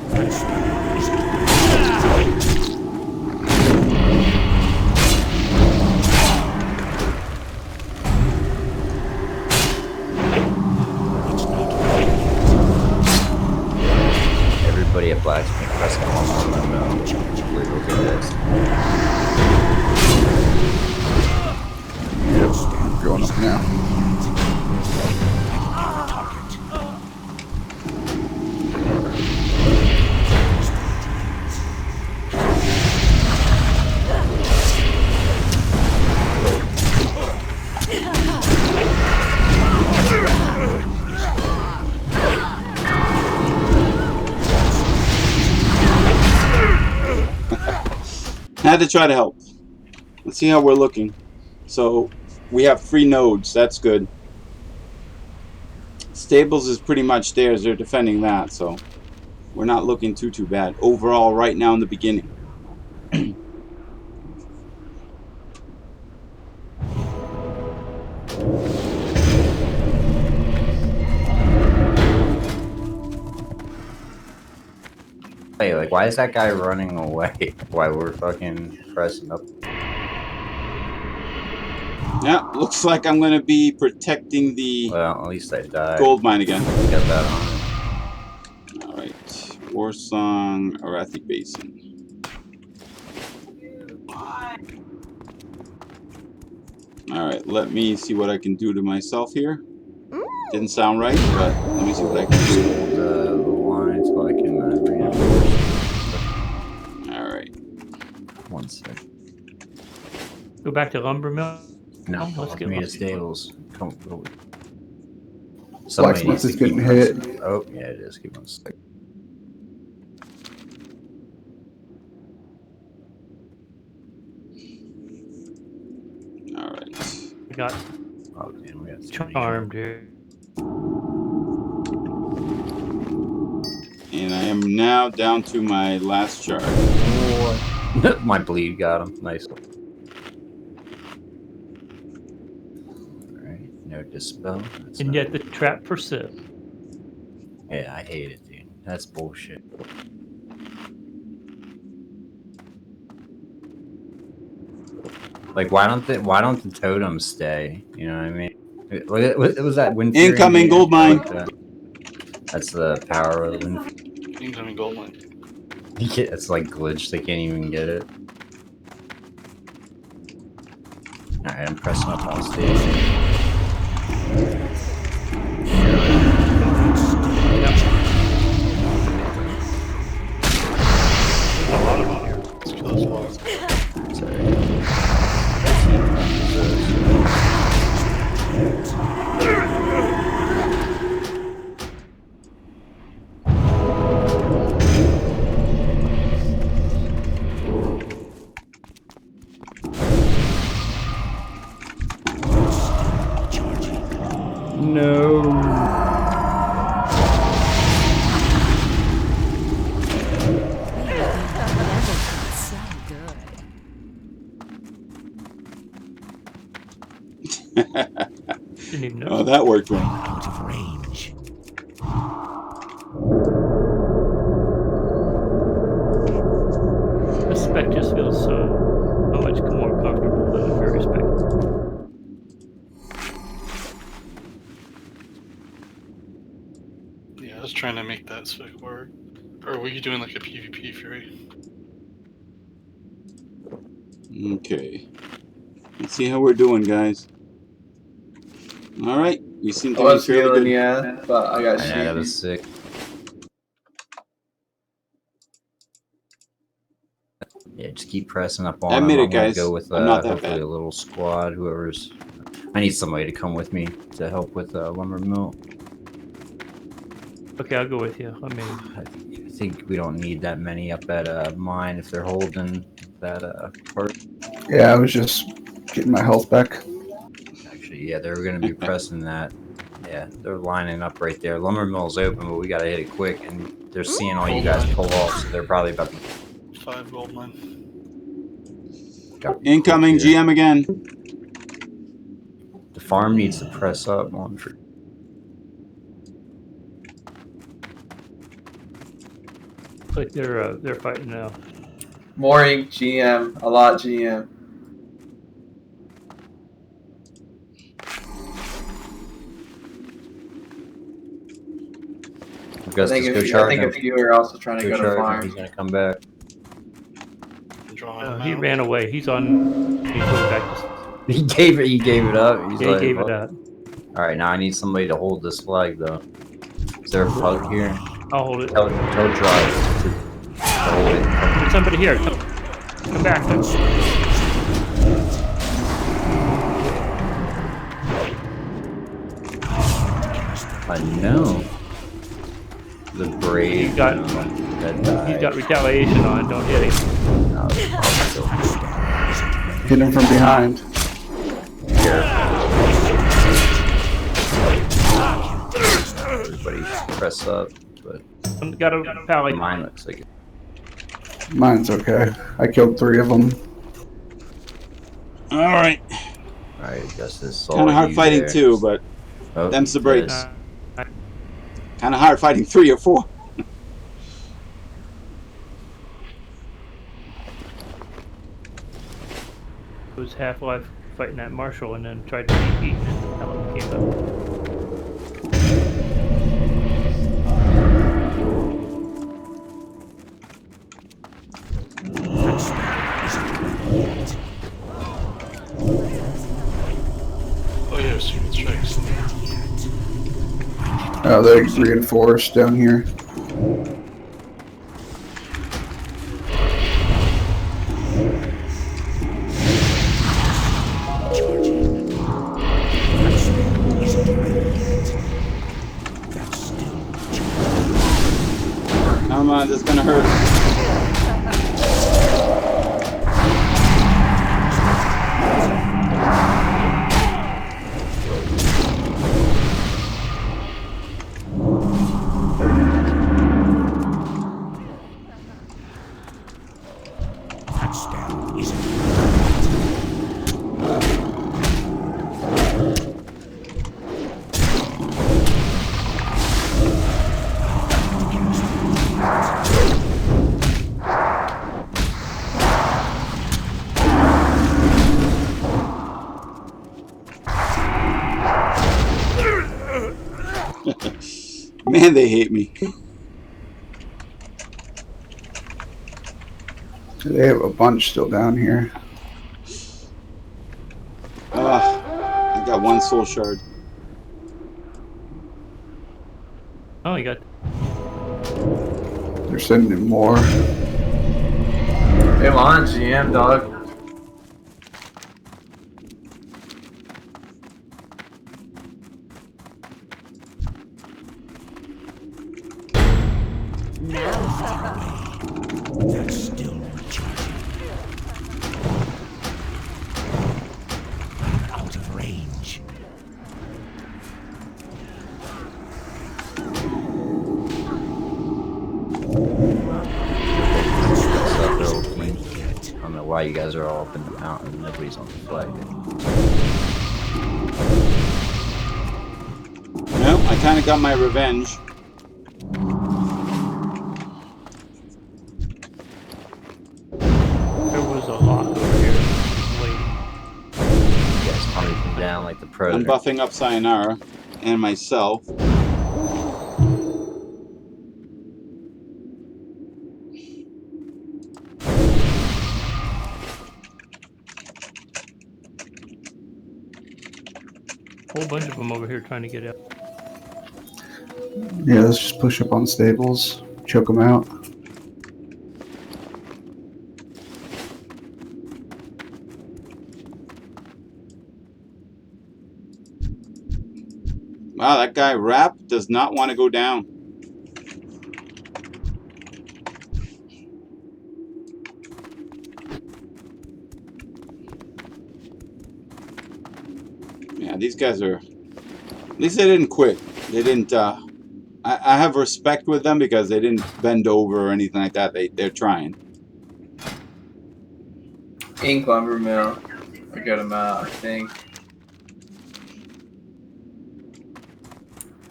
[SPEAKER 1] Everybody at Blacksmith pressing along on that now. Hopefully they'll get this.
[SPEAKER 3] Yep, I'm going up now.
[SPEAKER 2] Had to try to help. Let's see how we're looking. So we have 3 nodes. That's good. Stables is pretty much theirs. They're defending that, so we're not looking too bad overall right now in the beginning.
[SPEAKER 1] Hey, like, why is that guy running away while we're fucking pressing up?
[SPEAKER 2] Yeah, looks like I'm gonna be protecting the
[SPEAKER 1] Well, at least I died.
[SPEAKER 2] gold mine again.
[SPEAKER 1] Got that on.
[SPEAKER 2] Alright. Warsong, Arathi Basin. Alright, let me see what I can do to myself here. Didn't sound right, but let me see what I can do.
[SPEAKER 1] The line so I can reinforce.
[SPEAKER 2] Alright.
[SPEAKER 1] 1 sec.
[SPEAKER 5] Go back to lumber mill.
[SPEAKER 1] No,
[SPEAKER 5] let's get
[SPEAKER 1] me to
[SPEAKER 5] lucky.
[SPEAKER 1] stables. Come.
[SPEAKER 3] Blacksmith is getting hit.
[SPEAKER 1] Oh, yeah, it is. Give 1 sec.
[SPEAKER 2] Alright.
[SPEAKER 5] We got
[SPEAKER 1] Oh, damn, we got
[SPEAKER 5] charmed here.
[SPEAKER 2] And I am now down to my last charge.
[SPEAKER 1] My bleed got him. Nice. Alright, no dispel. That's
[SPEAKER 5] And
[SPEAKER 1] not-
[SPEAKER 5] yet the trap persists.
[SPEAKER 1] Yeah, I hate it, dude. That's bullshit. Like, why don't the totems stay? You know what I mean? What was that wind?
[SPEAKER 2] Incoming gold mine.
[SPEAKER 1] That's the power of the wind.
[SPEAKER 9] Incoming gold mine.
[SPEAKER 1] It's like glitched. They can't even get it. All right, I'm pressing up on stage.
[SPEAKER 9] There's a lot of them here. Let's kill this wall.
[SPEAKER 5] No.
[SPEAKER 8] Never felt so good.
[SPEAKER 5] Didn't even know.
[SPEAKER 2] Oh, that worked well.
[SPEAKER 4] Out of range.
[SPEAKER 5] This spec just feels so much more comfortable than the fairy spec.
[SPEAKER 9] Yeah, I was trying to make that spec work. Or were you doing like a PvP fury?
[SPEAKER 2] Okay. Let's see how we're doing, guys. Alright, we seem
[SPEAKER 7] I
[SPEAKER 2] to be
[SPEAKER 7] was
[SPEAKER 2] fairly
[SPEAKER 7] feeling
[SPEAKER 2] good.
[SPEAKER 7] yeah, but I got
[SPEAKER 1] I
[SPEAKER 7] shit.
[SPEAKER 1] was sick. Yeah, just keep pressing up on
[SPEAKER 2] Admit
[SPEAKER 1] them.
[SPEAKER 2] it,
[SPEAKER 1] I'm gonna
[SPEAKER 2] guys.
[SPEAKER 1] go with
[SPEAKER 2] I'm not that
[SPEAKER 1] hopefully
[SPEAKER 2] bad.
[SPEAKER 1] a little squad. Whoever's. I need somebody to come with me to help with lumber mill.
[SPEAKER 5] Okay, I'll go with you. I mean,
[SPEAKER 1] I think we don't need that many up at mine if they're holding that part.
[SPEAKER 3] Yeah, I was just getting my health back.
[SPEAKER 1] Actually, yeah, they're gonna be pressing that. Yeah, they're lining up right there. Lumber mill's open, but we gotta hit it quick, and they're seeing all you guys pull off, so they're probably about to.
[SPEAKER 9] 5 gold mine.
[SPEAKER 2] Incoming
[SPEAKER 1] Here.
[SPEAKER 2] GM again.
[SPEAKER 1] The farm needs to press up on.
[SPEAKER 5] like they're fighting now.
[SPEAKER 7] More ink GM, a lot GM. I think a few are also trying to go to farm.
[SPEAKER 1] He's gonna come back.
[SPEAKER 5] He ran away. He's on. He's going back to.
[SPEAKER 1] He gave it up. He's
[SPEAKER 5] Yeah,
[SPEAKER 1] like,
[SPEAKER 5] he gave
[SPEAKER 1] "Fuck."
[SPEAKER 5] it up.
[SPEAKER 1] All right, now I need somebody to hold this flag though. Is there a pug here?
[SPEAKER 5] I'll hold it.
[SPEAKER 1] Tell Drive to hold it.
[SPEAKER 5] There's somebody here. Come back.
[SPEAKER 1] I know. The brave.
[SPEAKER 5] He's got retaliation on. Don't hit him.
[SPEAKER 3] Hit him from behind.
[SPEAKER 1] Everybody press up, but
[SPEAKER 5] Got a pally.
[SPEAKER 1] mine looks like it.
[SPEAKER 3] Mine's okay. I killed 3 of them.
[SPEAKER 2] Alright.
[SPEAKER 1] Alright, Justice.
[SPEAKER 2] Kind of hard fighting 2, but them's the breaks.
[SPEAKER 5] Uh,
[SPEAKER 2] Kind of hard fighting 3 or 4.
[SPEAKER 5] It was Half-Life fighting that Marshall and then tried to be beaten and the element came up.
[SPEAKER 9] Oh yeah, Secret Strikes.
[SPEAKER 3] Oh, they're reinforced down here.
[SPEAKER 2] Come on, this is gonna hurt.
[SPEAKER 4] Touchdown is
[SPEAKER 2] Man, they hate me.
[SPEAKER 3] They have a bunch still down here.
[SPEAKER 2] I got 1 soul shard.
[SPEAKER 5] Oh, you got
[SPEAKER 3] They're sending more.
[SPEAKER 7] Come on, GM, dog.
[SPEAKER 4] that's still recharging. Out of range.
[SPEAKER 1] I don't know why you guys are all up in the mountain. Nobody's on the flag.
[SPEAKER 2] No, I kind of got my revenge.
[SPEAKER 5] there was a lot over here waiting.
[SPEAKER 1] You guys hunting down like the
[SPEAKER 2] I'm
[SPEAKER 1] predator.
[SPEAKER 2] buffing up Sayonara and myself.
[SPEAKER 5] Whole bunch of them over here trying to get out.
[SPEAKER 3] Yeah, let's just push up on stables, choke them out.
[SPEAKER 2] Wow, that guy Rap does not want to go down. Yeah, these guys are... At least they didn't quit. They didn't... I have respect with them because they didn't bend over or anything like that. They're trying.
[SPEAKER 7] Ink lumber mill. I got him out, I think.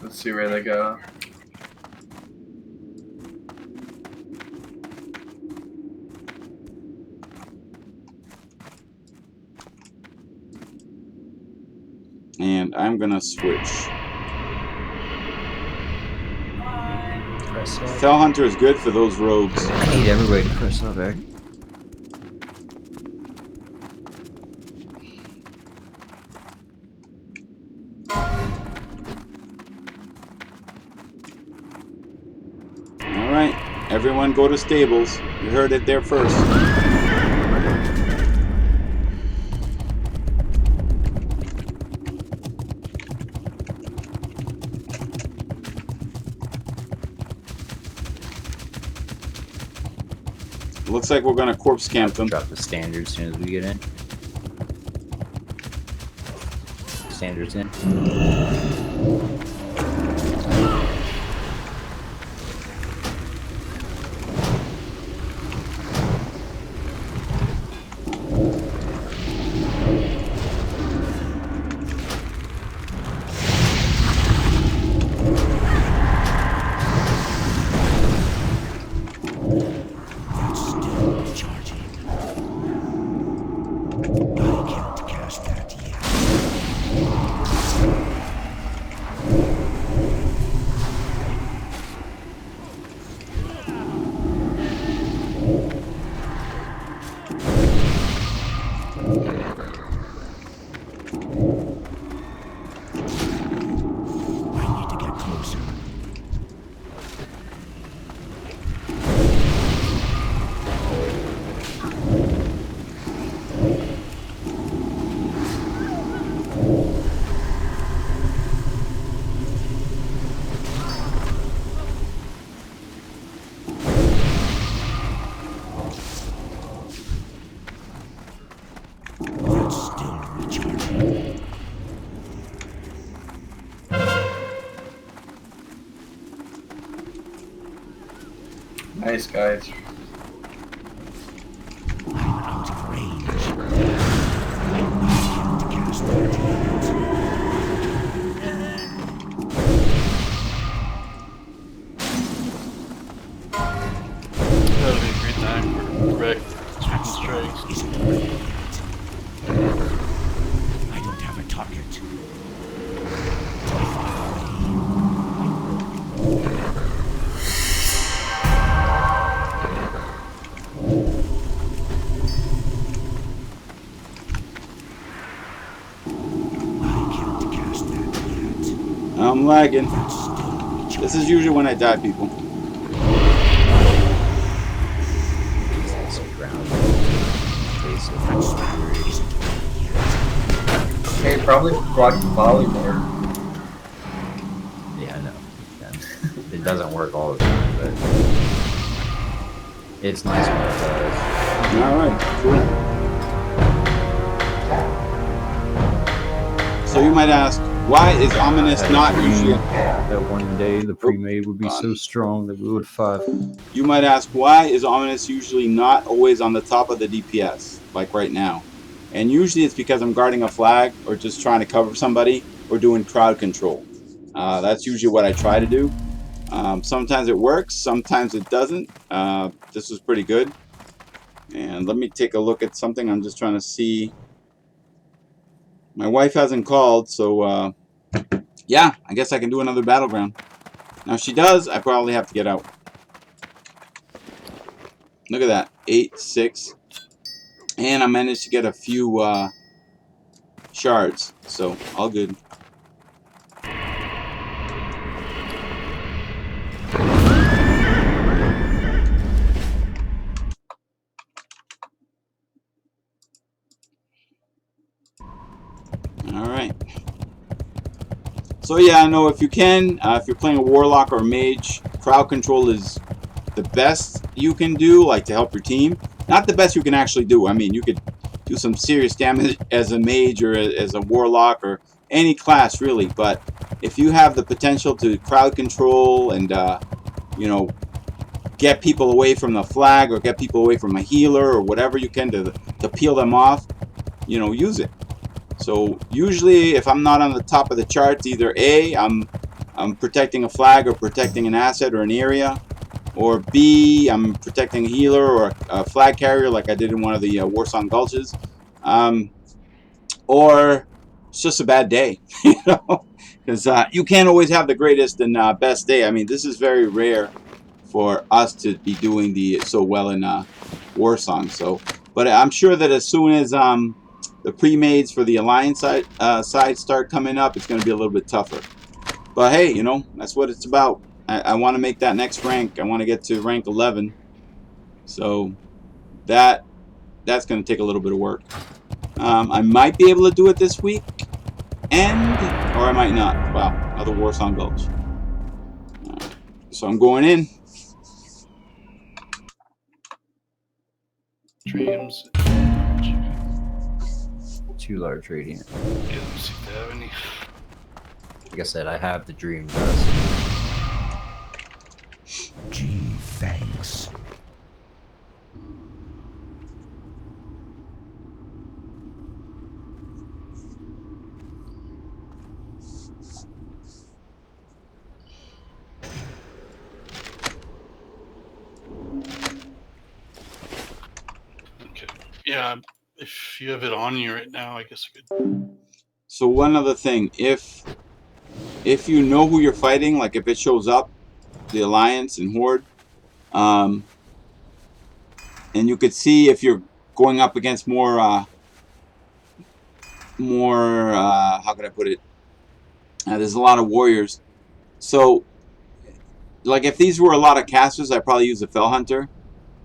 [SPEAKER 7] Let's see where they go.
[SPEAKER 2] And I'm gonna switch.
[SPEAKER 1] Press up.
[SPEAKER 2] Fell Hunter is good for those rogues.
[SPEAKER 1] I need everybody to press up, Eric.
[SPEAKER 2] Alright, everyone go to stables. You heard it there first. Looks like we're gonna corpse camp them.
[SPEAKER 1] Drop the standard as soon as we get in. Standards in.
[SPEAKER 7] Nice, guys.
[SPEAKER 4] I'm out of range. I can't cast that yet.
[SPEAKER 9] That would be a great time for direct strikes.
[SPEAKER 4] Isn't ready yet. I don't have a target. I can't cast that yet.
[SPEAKER 2] I'm lagging.
[SPEAKER 4] That's still
[SPEAKER 2] This is usually when I die, people.
[SPEAKER 1] Some ground.
[SPEAKER 7] Hey, probably block the volleyboard.
[SPEAKER 1] Yeah, I know. Yeah. It doesn't work all the time, but it's nice when it does.
[SPEAKER 2] All right, cool. So you might ask, why is Ominous not usually...
[SPEAKER 1] That one day the pre-made would be so strong that we would fight.
[SPEAKER 2] You might ask, why is Ominous usually not always on the top of the DPS, like right now? And usually it's because I'm guarding a flag, or just trying to cover somebody, or doing crowd control. That's usually what I try to do. Sometimes it works, sometimes it doesn't. This was pretty good. And let me take a look at something. I'm just trying to see. My wife hasn't called, so yeah, I guess I can do another battleground. Now if she does, I probably have to get out. Look at that, 8, 6. And I managed to get a few shards, so all good. Alright. So yeah, I know if you can, if you're playing a warlock or a mage, crowd control is the best you can do, like to help your team. Not the best you can actually do. I mean, you could do some serious damage as a mage or as a warlock or any class really, but if you have the potential to crowd control and you know, get people away from the flag or get people away from a healer or whatever you can to peel them off, you know, use it. So usually if I'm not on the top of the charts, either A, I'm protecting a flag or protecting an asset or an area, or B, I'm protecting a healer or a flag carrier like I did in one of the Warsong Gulches, or it's just a bad day, you know, because you can't always have the greatest and best day. I mean, this is very rare for us to be doing so well in Warsong. So, but I'm sure that as soon as the pre-mades for the Alliance side start coming up, it's going to be a little bit tougher. But hey, you know, that's what it's about. I want to make that next rank. I want to get to rank 11. So that's going to take a little bit of work. I might be able to do it this week, or I might not. Wow, another Warsong Gulch. So I'm going in.
[SPEAKER 9] Dreams.
[SPEAKER 1] 2 large radiant.
[SPEAKER 9] Yeah, let me see if they have any.
[SPEAKER 1] Like I said, I have the dream dust.
[SPEAKER 4] Gee, thanks.
[SPEAKER 9] Okay. Yeah, if you have it on you right now, I guess I could.
[SPEAKER 2] So one other thing, if you know who you're fighting, like if it shows up, the Alliance and Horde, and you could see if you're going up against more how could I put it? There's a lot of warriors. So, like if these were a lot of casters, I'd probably use a Fell Hunter.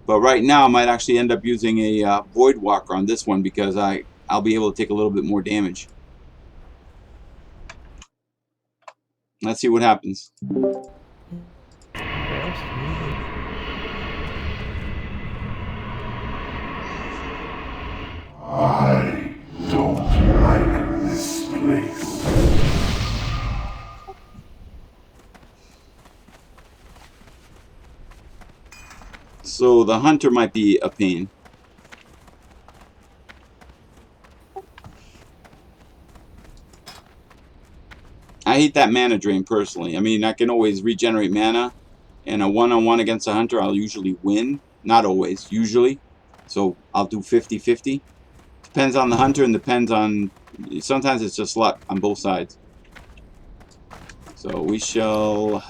[SPEAKER 2] But right now, I might actually end up using a Void Walker on this one because I'll be able to take a little bit more damage. Let's see what happens.
[SPEAKER 4] I don't like this place.
[SPEAKER 2] So the hunter might be a pain. I hate that mana drain personally. I mean, I can always regenerate mana. And a one-on-one against a hunter, I'll usually win. Not always, usually. So I'll do 50-50. Depends on the hunter and depends on... Sometimes it's just luck on both sides. So we shall...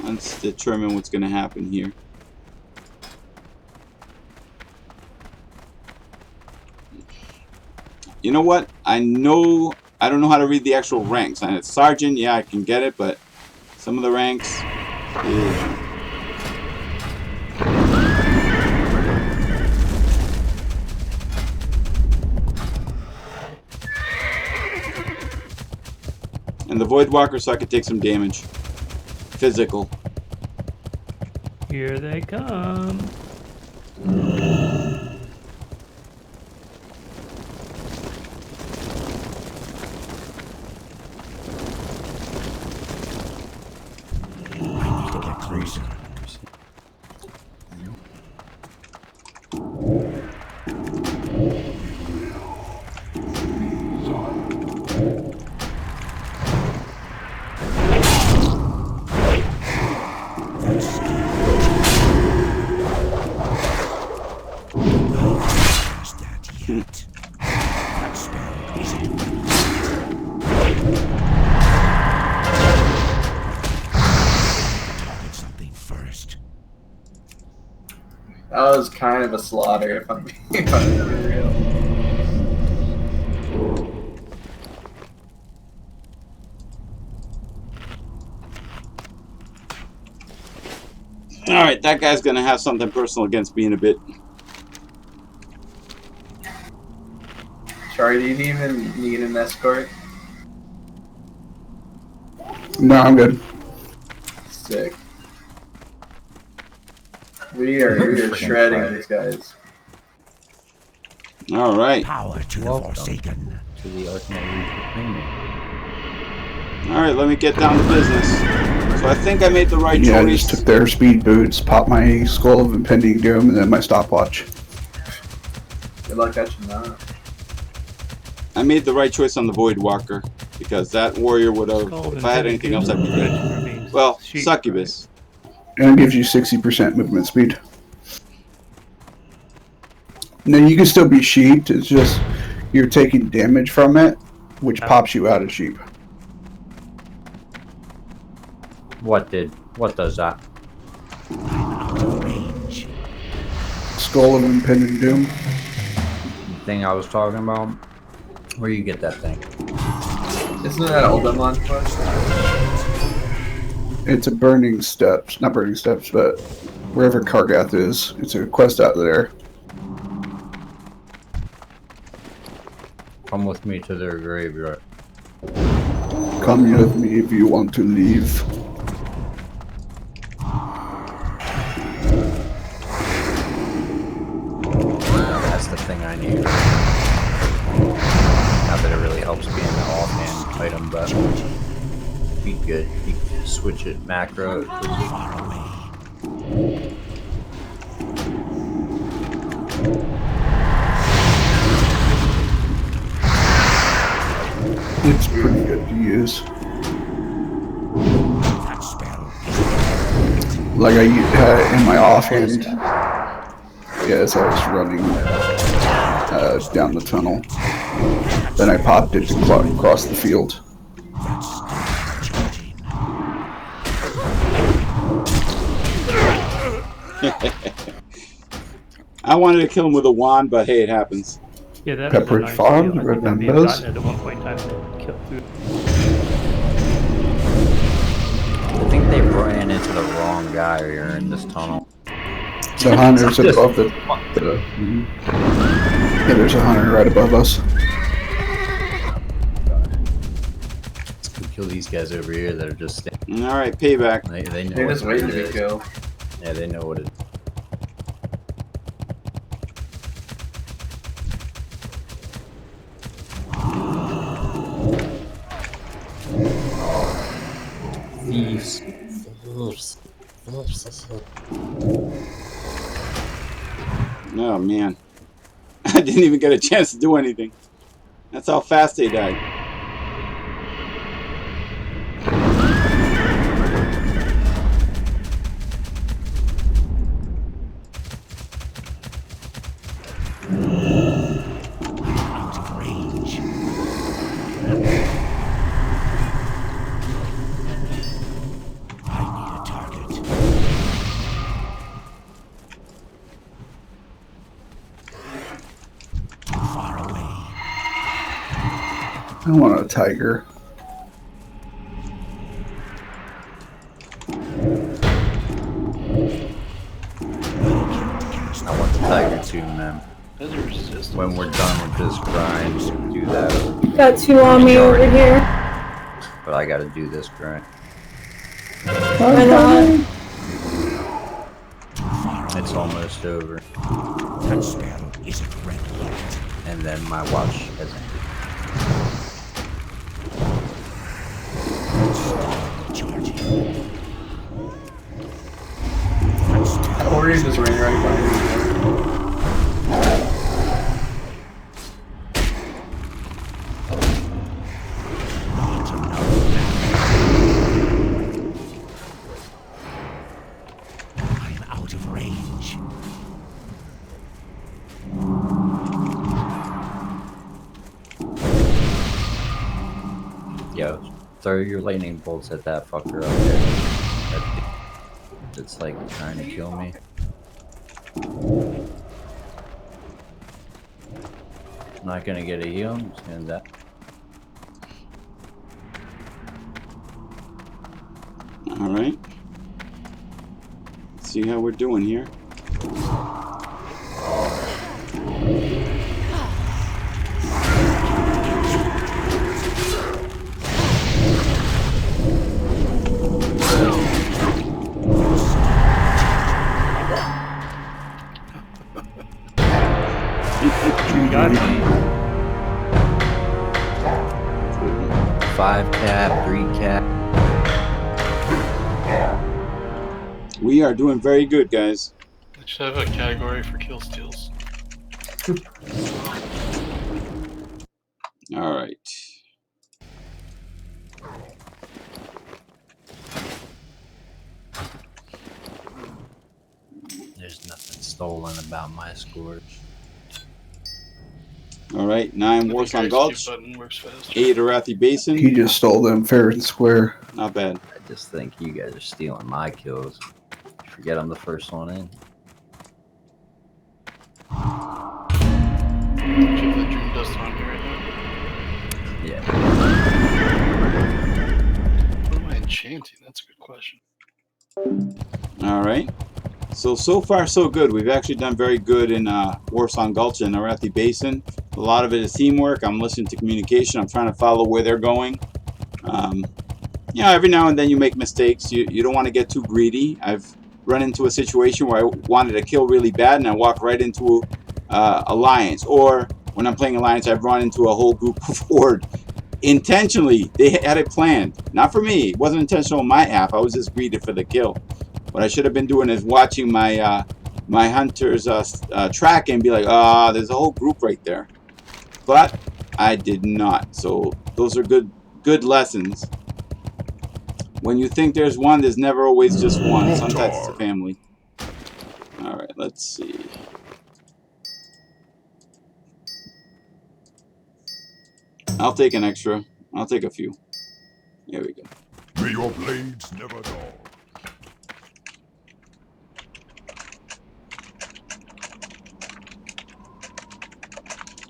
[SPEAKER 2] Let's determine what's going to happen here. You know what? I don't know how to read the actual ranks. And it's sergeant, yeah, I can get it, but some of the ranks... Yeah. And the Void Walker, so I could take some damage. Physical.
[SPEAKER 5] Here they come.
[SPEAKER 4] I need to get closer.
[SPEAKER 7] That was kind of a slaughter, if I'm being real.
[SPEAKER 2] Alright, that guy's gonna have something personal against me in a bit.
[SPEAKER 7] Sorry, do you even need an escort?
[SPEAKER 3] No, I'm good.
[SPEAKER 7] Sick. We are shredding these guys.
[SPEAKER 2] Alright.
[SPEAKER 4] Power to the
[SPEAKER 1] Welcome
[SPEAKER 4] Forsaken.
[SPEAKER 1] to the Arcane Premium.
[SPEAKER 2] Alright, let me get down to business. So I think I made the right
[SPEAKER 3] Yeah, I
[SPEAKER 2] choice.
[SPEAKER 3] just took their speed boots, popped my Skull of Impending Doom, and then my stopwatch.
[SPEAKER 7] Good luck catching that.
[SPEAKER 2] I made the right choice on the Void Walker. Because that warrior would have... If I had anything else, I'd be dead. Well, Succubus.
[SPEAKER 3] And it gives you 60% movement speed. Now you can still be sheeped, it's just you're taking damage from it, which pops you out of sheep.
[SPEAKER 1] What does that?
[SPEAKER 4] Out of range.
[SPEAKER 3] Skull of Impending Doom.
[SPEAKER 1] The thing I was talking about? Where you get that thing?
[SPEAKER 7] Isn't that Oldemon quest?
[SPEAKER 3] It's a Burning Steps, not Burning Steps, but wherever Kargath is, it's a quest out there.
[SPEAKER 1] Come with me to their graveyard.
[SPEAKER 3] Come with me if you want to leave.
[SPEAKER 1] That's the thing I need. Not that it really helps being an offhand item, but be good. You can switch it macro.
[SPEAKER 4] Far away.
[SPEAKER 3] It's pretty good to use.
[SPEAKER 4] That spell.
[SPEAKER 3] Like I had it in my offhand. Yes, I was running down the tunnel. Then I popped it across the field.
[SPEAKER 2] I wanted to kill him with a wand, but hey, it happens.
[SPEAKER 5] Yeah, that
[SPEAKER 3] Pepperidge
[SPEAKER 5] nice
[SPEAKER 3] Farm,
[SPEAKER 5] deal. I think I may have
[SPEAKER 3] remembers?
[SPEAKER 5] gotten it at one point in time to kill through.
[SPEAKER 1] I think they ran into the wrong guy here in this tunnel.
[SPEAKER 3] The hunter's above the yeah, there's a hunter right above us.
[SPEAKER 1] Let's go kill these guys over here that are just standing.
[SPEAKER 2] Alright, payback.
[SPEAKER 1] They know
[SPEAKER 7] They're
[SPEAKER 1] what
[SPEAKER 7] just waiting to
[SPEAKER 1] it
[SPEAKER 7] be
[SPEAKER 1] is.
[SPEAKER 7] killed.
[SPEAKER 1] Yeah, they know what it is. Thieves.
[SPEAKER 2] Oh, man. I didn't even get a chance to do anything. That's how fast they died.
[SPEAKER 4] Out of range. I need a target. Too far away.
[SPEAKER 3] I want a tiger.
[SPEAKER 1] I want the tiger too, man.
[SPEAKER 9] There's a resistance.
[SPEAKER 1] When we're done with this grind, do that.
[SPEAKER 10] Got two on me over here.
[SPEAKER 1] But I gotta do this grind.
[SPEAKER 10] Why not?
[SPEAKER 1] It's almost over.
[SPEAKER 4] That spell isn't red yet.
[SPEAKER 1] And then my watch has ended.
[SPEAKER 4] Charging.
[SPEAKER 7] Or you just ran right by me.
[SPEAKER 4] Not enough. I'm out of range.
[SPEAKER 1] Yo, throw your lightning bolts at that fucker up there. It's like trying to kill me. I'm not gonna get a heal, I'm just gonna die.
[SPEAKER 2] Alright. See how we're doing here.
[SPEAKER 5] You got me.
[SPEAKER 1] 5 cap, 3 cap.
[SPEAKER 2] We are doing very good, guys.
[SPEAKER 9] I should have a category for kill steals.
[SPEAKER 2] Alright.
[SPEAKER 1] There's nothing stolen about my scores.
[SPEAKER 2] Alright, 9 Warsaw Gulch,
[SPEAKER 9] Button works fast.
[SPEAKER 2] 8 Arathi Basin.
[SPEAKER 3] He just stole them fair and square.
[SPEAKER 2] Not bad.
[SPEAKER 1] I just think you guys are stealing my kills. Forget I'm the first one in.
[SPEAKER 9] Do you have the Dream Dust on me right now?
[SPEAKER 1] Yeah.
[SPEAKER 9] What am I enchanting? That's a good question.
[SPEAKER 2] Alright. So far so good. We've actually done very good in Warsaw Gulch and Arathi Basin. A lot of it is teamwork. I'm listening to communication. I'm trying to follow where they're going. You know, every now and then you make mistakes. You don't want to get too greedy. I've run into a situation where I wanted to kill really bad and I walked right into Alliance. Or when I'm playing Alliance, I've run into a whole group of Horde. Intentionally, they had it planned. Not for me. It wasn't intentional on my half. I was just greedy for the kill. What I should have been doing is watching my my hunters track and be like, there's a whole group right there. But I did not. So those are good lessons. When you think there's one, there's never always just one. Sometimes it's a family. Alright, let's see. I'll take an extra. I'll take a few. There we go.
[SPEAKER 4] May your blades never dull.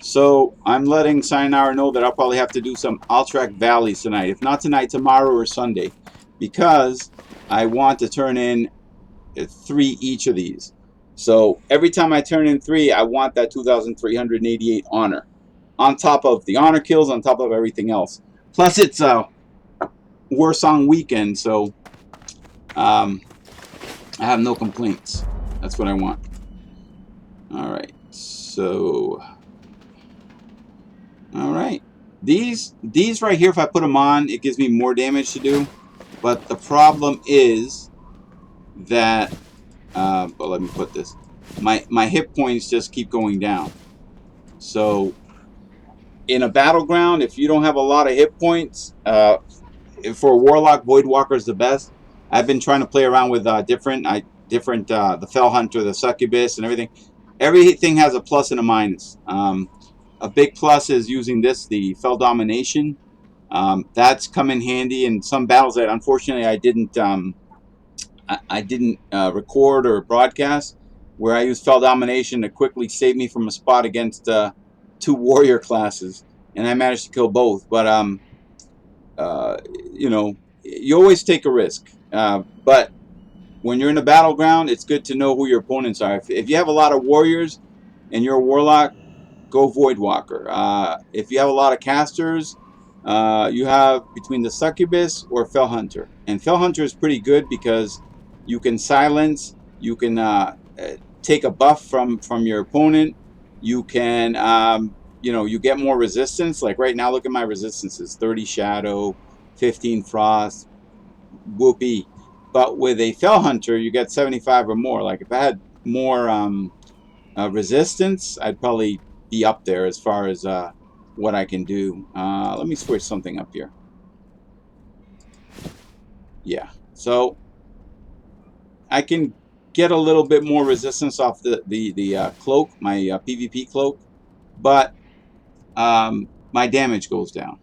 [SPEAKER 2] So I'm letting Sayonara know that I'll probably have to do some Alterac Valleys tonight. If not tonight, tomorrow or Sunday. Because I want to turn in 3 each of these. So every time I turn in 3, I want that 2,388 honor. On top of the honor kills, on top of everything else. Plus it's a Warsaw weekend, so I have no complaints. That's what I want. Alright, so... Alright. These right here, if I put them on, it gives me more damage to do. But the problem is that... but let me put this. my hit points just keep going down. So in a battleground, if you don't have a lot of hit points, for a warlock, Voidwalker is the best. I've been trying to play around with different the Fell Hunter, the Succubus, and everything. Everything has a plus and a minus. A big plus is using the Fell Domination. That's come in handy in some battles that unfortunately I didn't record or broadcast, where I used Fell Domination to quickly save me from a spot against 2 warrior classes, and I managed to kill both. But you know, you always take a risk. But when you're in a battleground, it's good to know who your opponents are. If you have a lot of warriors and you're a warlock, go Voidwalker. If you have a lot of casters, you have between the Succubus or Fell Hunter. And Fell Hunter is pretty good because you can silence, you can take a buff from your opponent. You can, you know, you get more resistance. Like right now, look at my resistances: 30 Shadow, 15 Frost, whoopee. But with a Fell Hunter, you get 75 or more. Like if I had more resistance, I'd probably be up there as far as what I can do. Let me switch something up here. Yeah, so I can get a little bit more resistance off the cloak, my PvP cloak, but my damage goes down.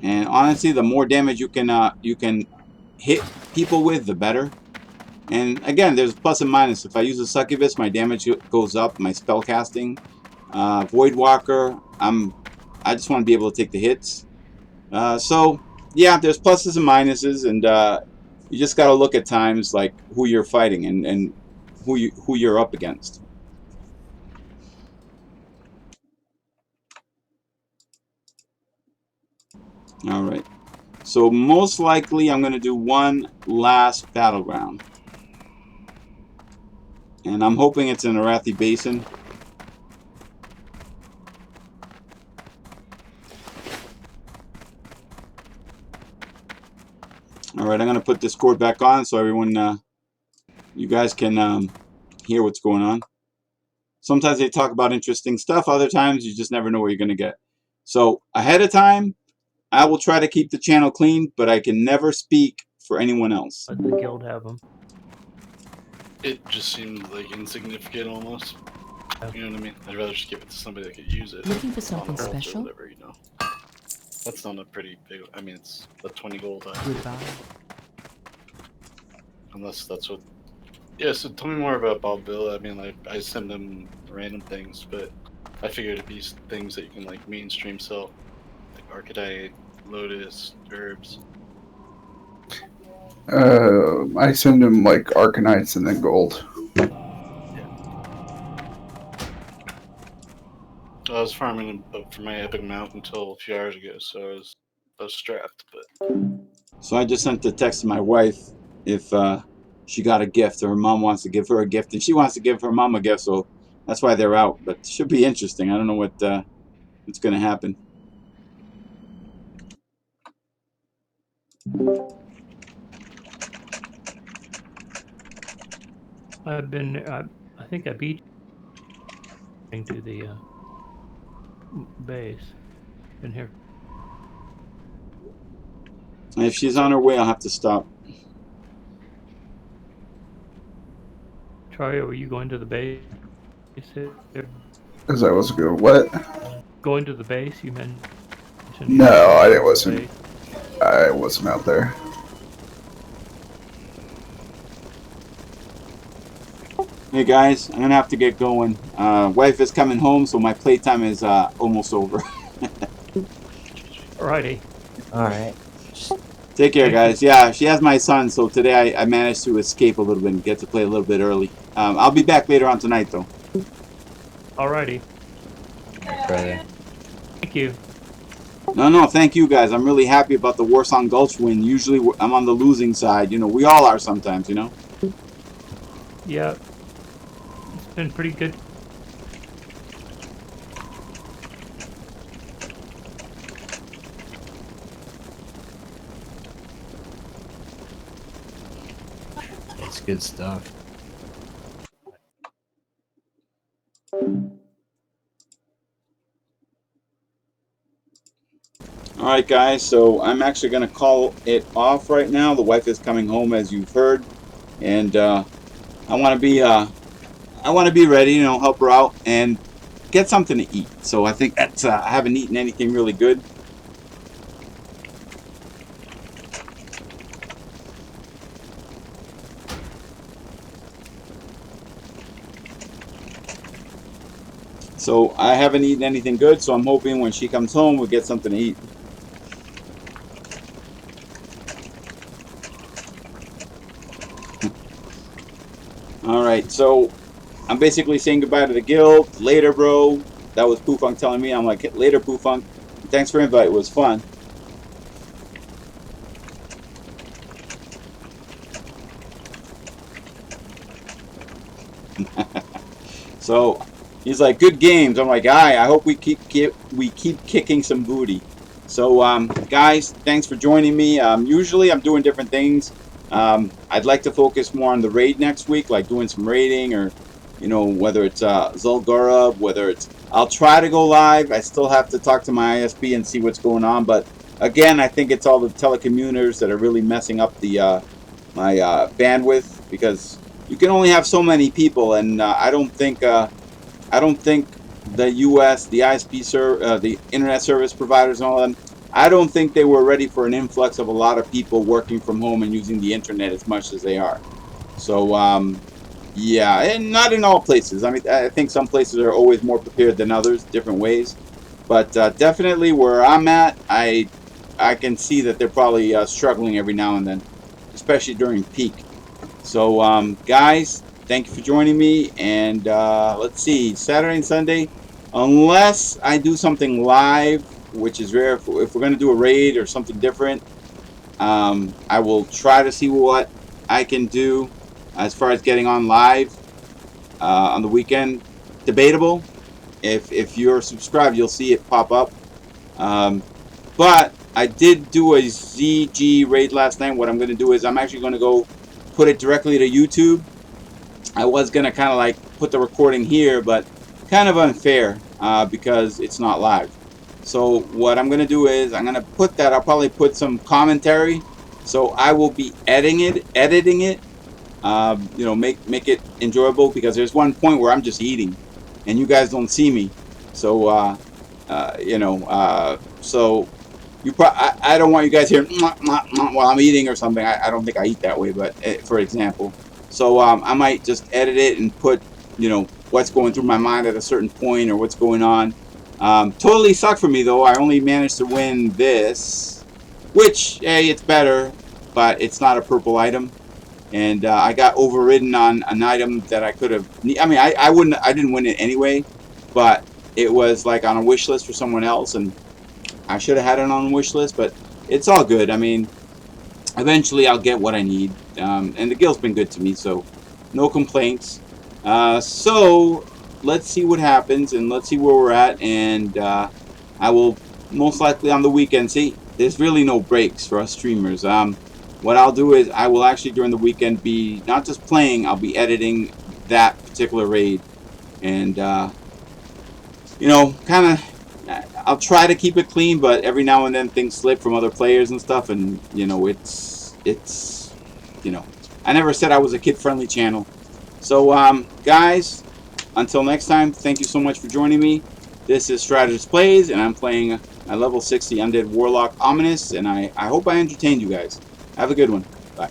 [SPEAKER 2] And honestly, the more damage you can hit people with, the better. And again, there's plus and minus. If I use a Succubus, my damage goes up, my spell casting. Voidwalker, I just want to be able to take the hits. So yeah, there's pluses and minuses, and you just got to look at times like who you're fighting and who you're up against. All right. So most likely, I'm going to do one last battleground, and I'm hoping it's in Arathi Basin. All right, I'm going to put Discord back on so everyone, you guys can hear what's going on. Sometimes they talk about interesting stuff. Other times, you just never know what you're going to get. So ahead of time, I will try to keep the channel clean, but I can never speak for anyone else.
[SPEAKER 5] Let the guild have them.
[SPEAKER 9] It just seemed like insignificant almost. You know what I mean? I'd rather just give it to somebody that could use it.
[SPEAKER 8] Looking for something special?
[SPEAKER 9] Or whatever, you know. That's not a pretty big. I mean, it's a 20 gold.
[SPEAKER 8] Goodbye.
[SPEAKER 9] Unless that's what. Yeah. So tell me more about Bob Bill. I mean, like I send them random things, but I figured it'd be things that you can like mainstream sell, like Arcadite, Lotus, herbs.
[SPEAKER 3] I send him like Arcanites and then gold.
[SPEAKER 9] I was farming for my epic mount until a few hours ago, so I was strapped. But
[SPEAKER 2] so I just sent a text to my wife if she got a gift, or her mom wants to give her a gift, and she wants to give her mom a gift, so that's why they're out. But it should be interesting. I don't know what's going to happen.
[SPEAKER 5] I've been, I think I beat to the base. Been here.
[SPEAKER 2] And if she's on her way, I'll have to stop.
[SPEAKER 5] Charlie, were you going to the base?
[SPEAKER 3] As I was going, what?
[SPEAKER 5] Going to the base, you mentioned?
[SPEAKER 3] No, I wasn't. I wasn't out there.
[SPEAKER 2] Hey guys, I'm gonna have to get going. Wife is coming home, so my playtime is almost over.
[SPEAKER 5] Alrighty.
[SPEAKER 1] Alright.
[SPEAKER 2] Take care, guys. Yeah, she has my son, so today I managed to escape a little bit and get to play a little bit early. I'll be back later on tonight, though.
[SPEAKER 5] Alrighty.
[SPEAKER 1] Brother.
[SPEAKER 5] Thank you.
[SPEAKER 2] No, thank you, guys. I'm really happy about the Warsong Gulch win. Usually I'm on the losing side. You know, we all are sometimes, you know?
[SPEAKER 5] Yeah. It's been pretty good.
[SPEAKER 1] It's good stuff.
[SPEAKER 2] All right, guys. So I'm actually going to call it off right now. The wife is coming home, as you've heard, and I want to be ready. You know, help her out and get something to eat. So I think that's I haven't eaten anything really good. So I haven't eaten anything good, so I'm hoping when she comes home we'll get something to eat. Alright, so I'm basically saying goodbye to the guild. Later, bro. That was Poofunk telling me. I'm like, later, Poofunk. Thanks for the invite. It was fun. So he's like, good games. I'm like, I hope we keep kicking some booty. So guys, thanks for joining me. Usually I'm doing different things. I'd like to focus more on the raid next week, like doing some raiding, or you know, whether it's Zul'Gurub, whether it's, I'll try to go live. I still have to talk to my ISP and see what's going on, but again, I think it's all the telecommuters that are really messing up the my bandwidth, because you can only have so many people, and I don't think the U.S., the ISP the internet service providers and all of them, I don't think they were ready for an influx of a lot of people working from home and using the internet as much as they are. So yeah, and not in all places. I mean, I think some places are always more prepared than others, different ways. But definitely where I'm at, I can see that they're probably struggling every now and then, especially during peak. So guys, thank you for joining me, and let's see, Saturday and Sunday, unless I do something live, which is rare, if we're going to do a raid or something different, I will try to see what I can do as far as getting on live on the weekend. Debatable. If you're subscribed, you'll see it pop up. But I did do a ZG raid last night. What I'm going to do is I'm actually going to go put it directly to YouTube. I was going to kind of like put the recording here, but kind of unfair because it's not live. So what I'm going to do is I'm going to put that, I'll probably put some commentary. So I will be editing it, you know, make it enjoyable, because there's one point where I'm just eating and you guys don't see me. So, you know, so I don't want you guys hearing while I'm eating or something. I don't think I eat that way, but for example. So I might just edit it and put, you know, what's going through my mind at a certain point or what's going on. Totally sucked for me, though. I only managed to win this, which, hey, it's better, but it's not a purple item. And I got overridden on an item that I could have. I mean, I didn't win it anyway, but it was like on a wish list for someone else, and I should have had it on a wish list. But it's all good. I mean, eventually I'll get what I need, and the guild's been good to me, so no complaints. So let's see what happens, and let's see where we're at, and I will most likely on the weekend. See, there's really no breaks for us streamers. What I'll do is I will actually during the weekend be not just playing, I'll be editing that particular raid, and you know, kind of, I'll try to keep it clean, but every now and then things slip from other players and stuff, and you know, it's you know, I never said I was a kid-friendly channel. So guys, until next time, thank you so much for joining me. This is Strategyst Plays, and I'm playing a level 60 Undead Warlock Ominus, and I hope I entertained you guys. Have a good one. Bye.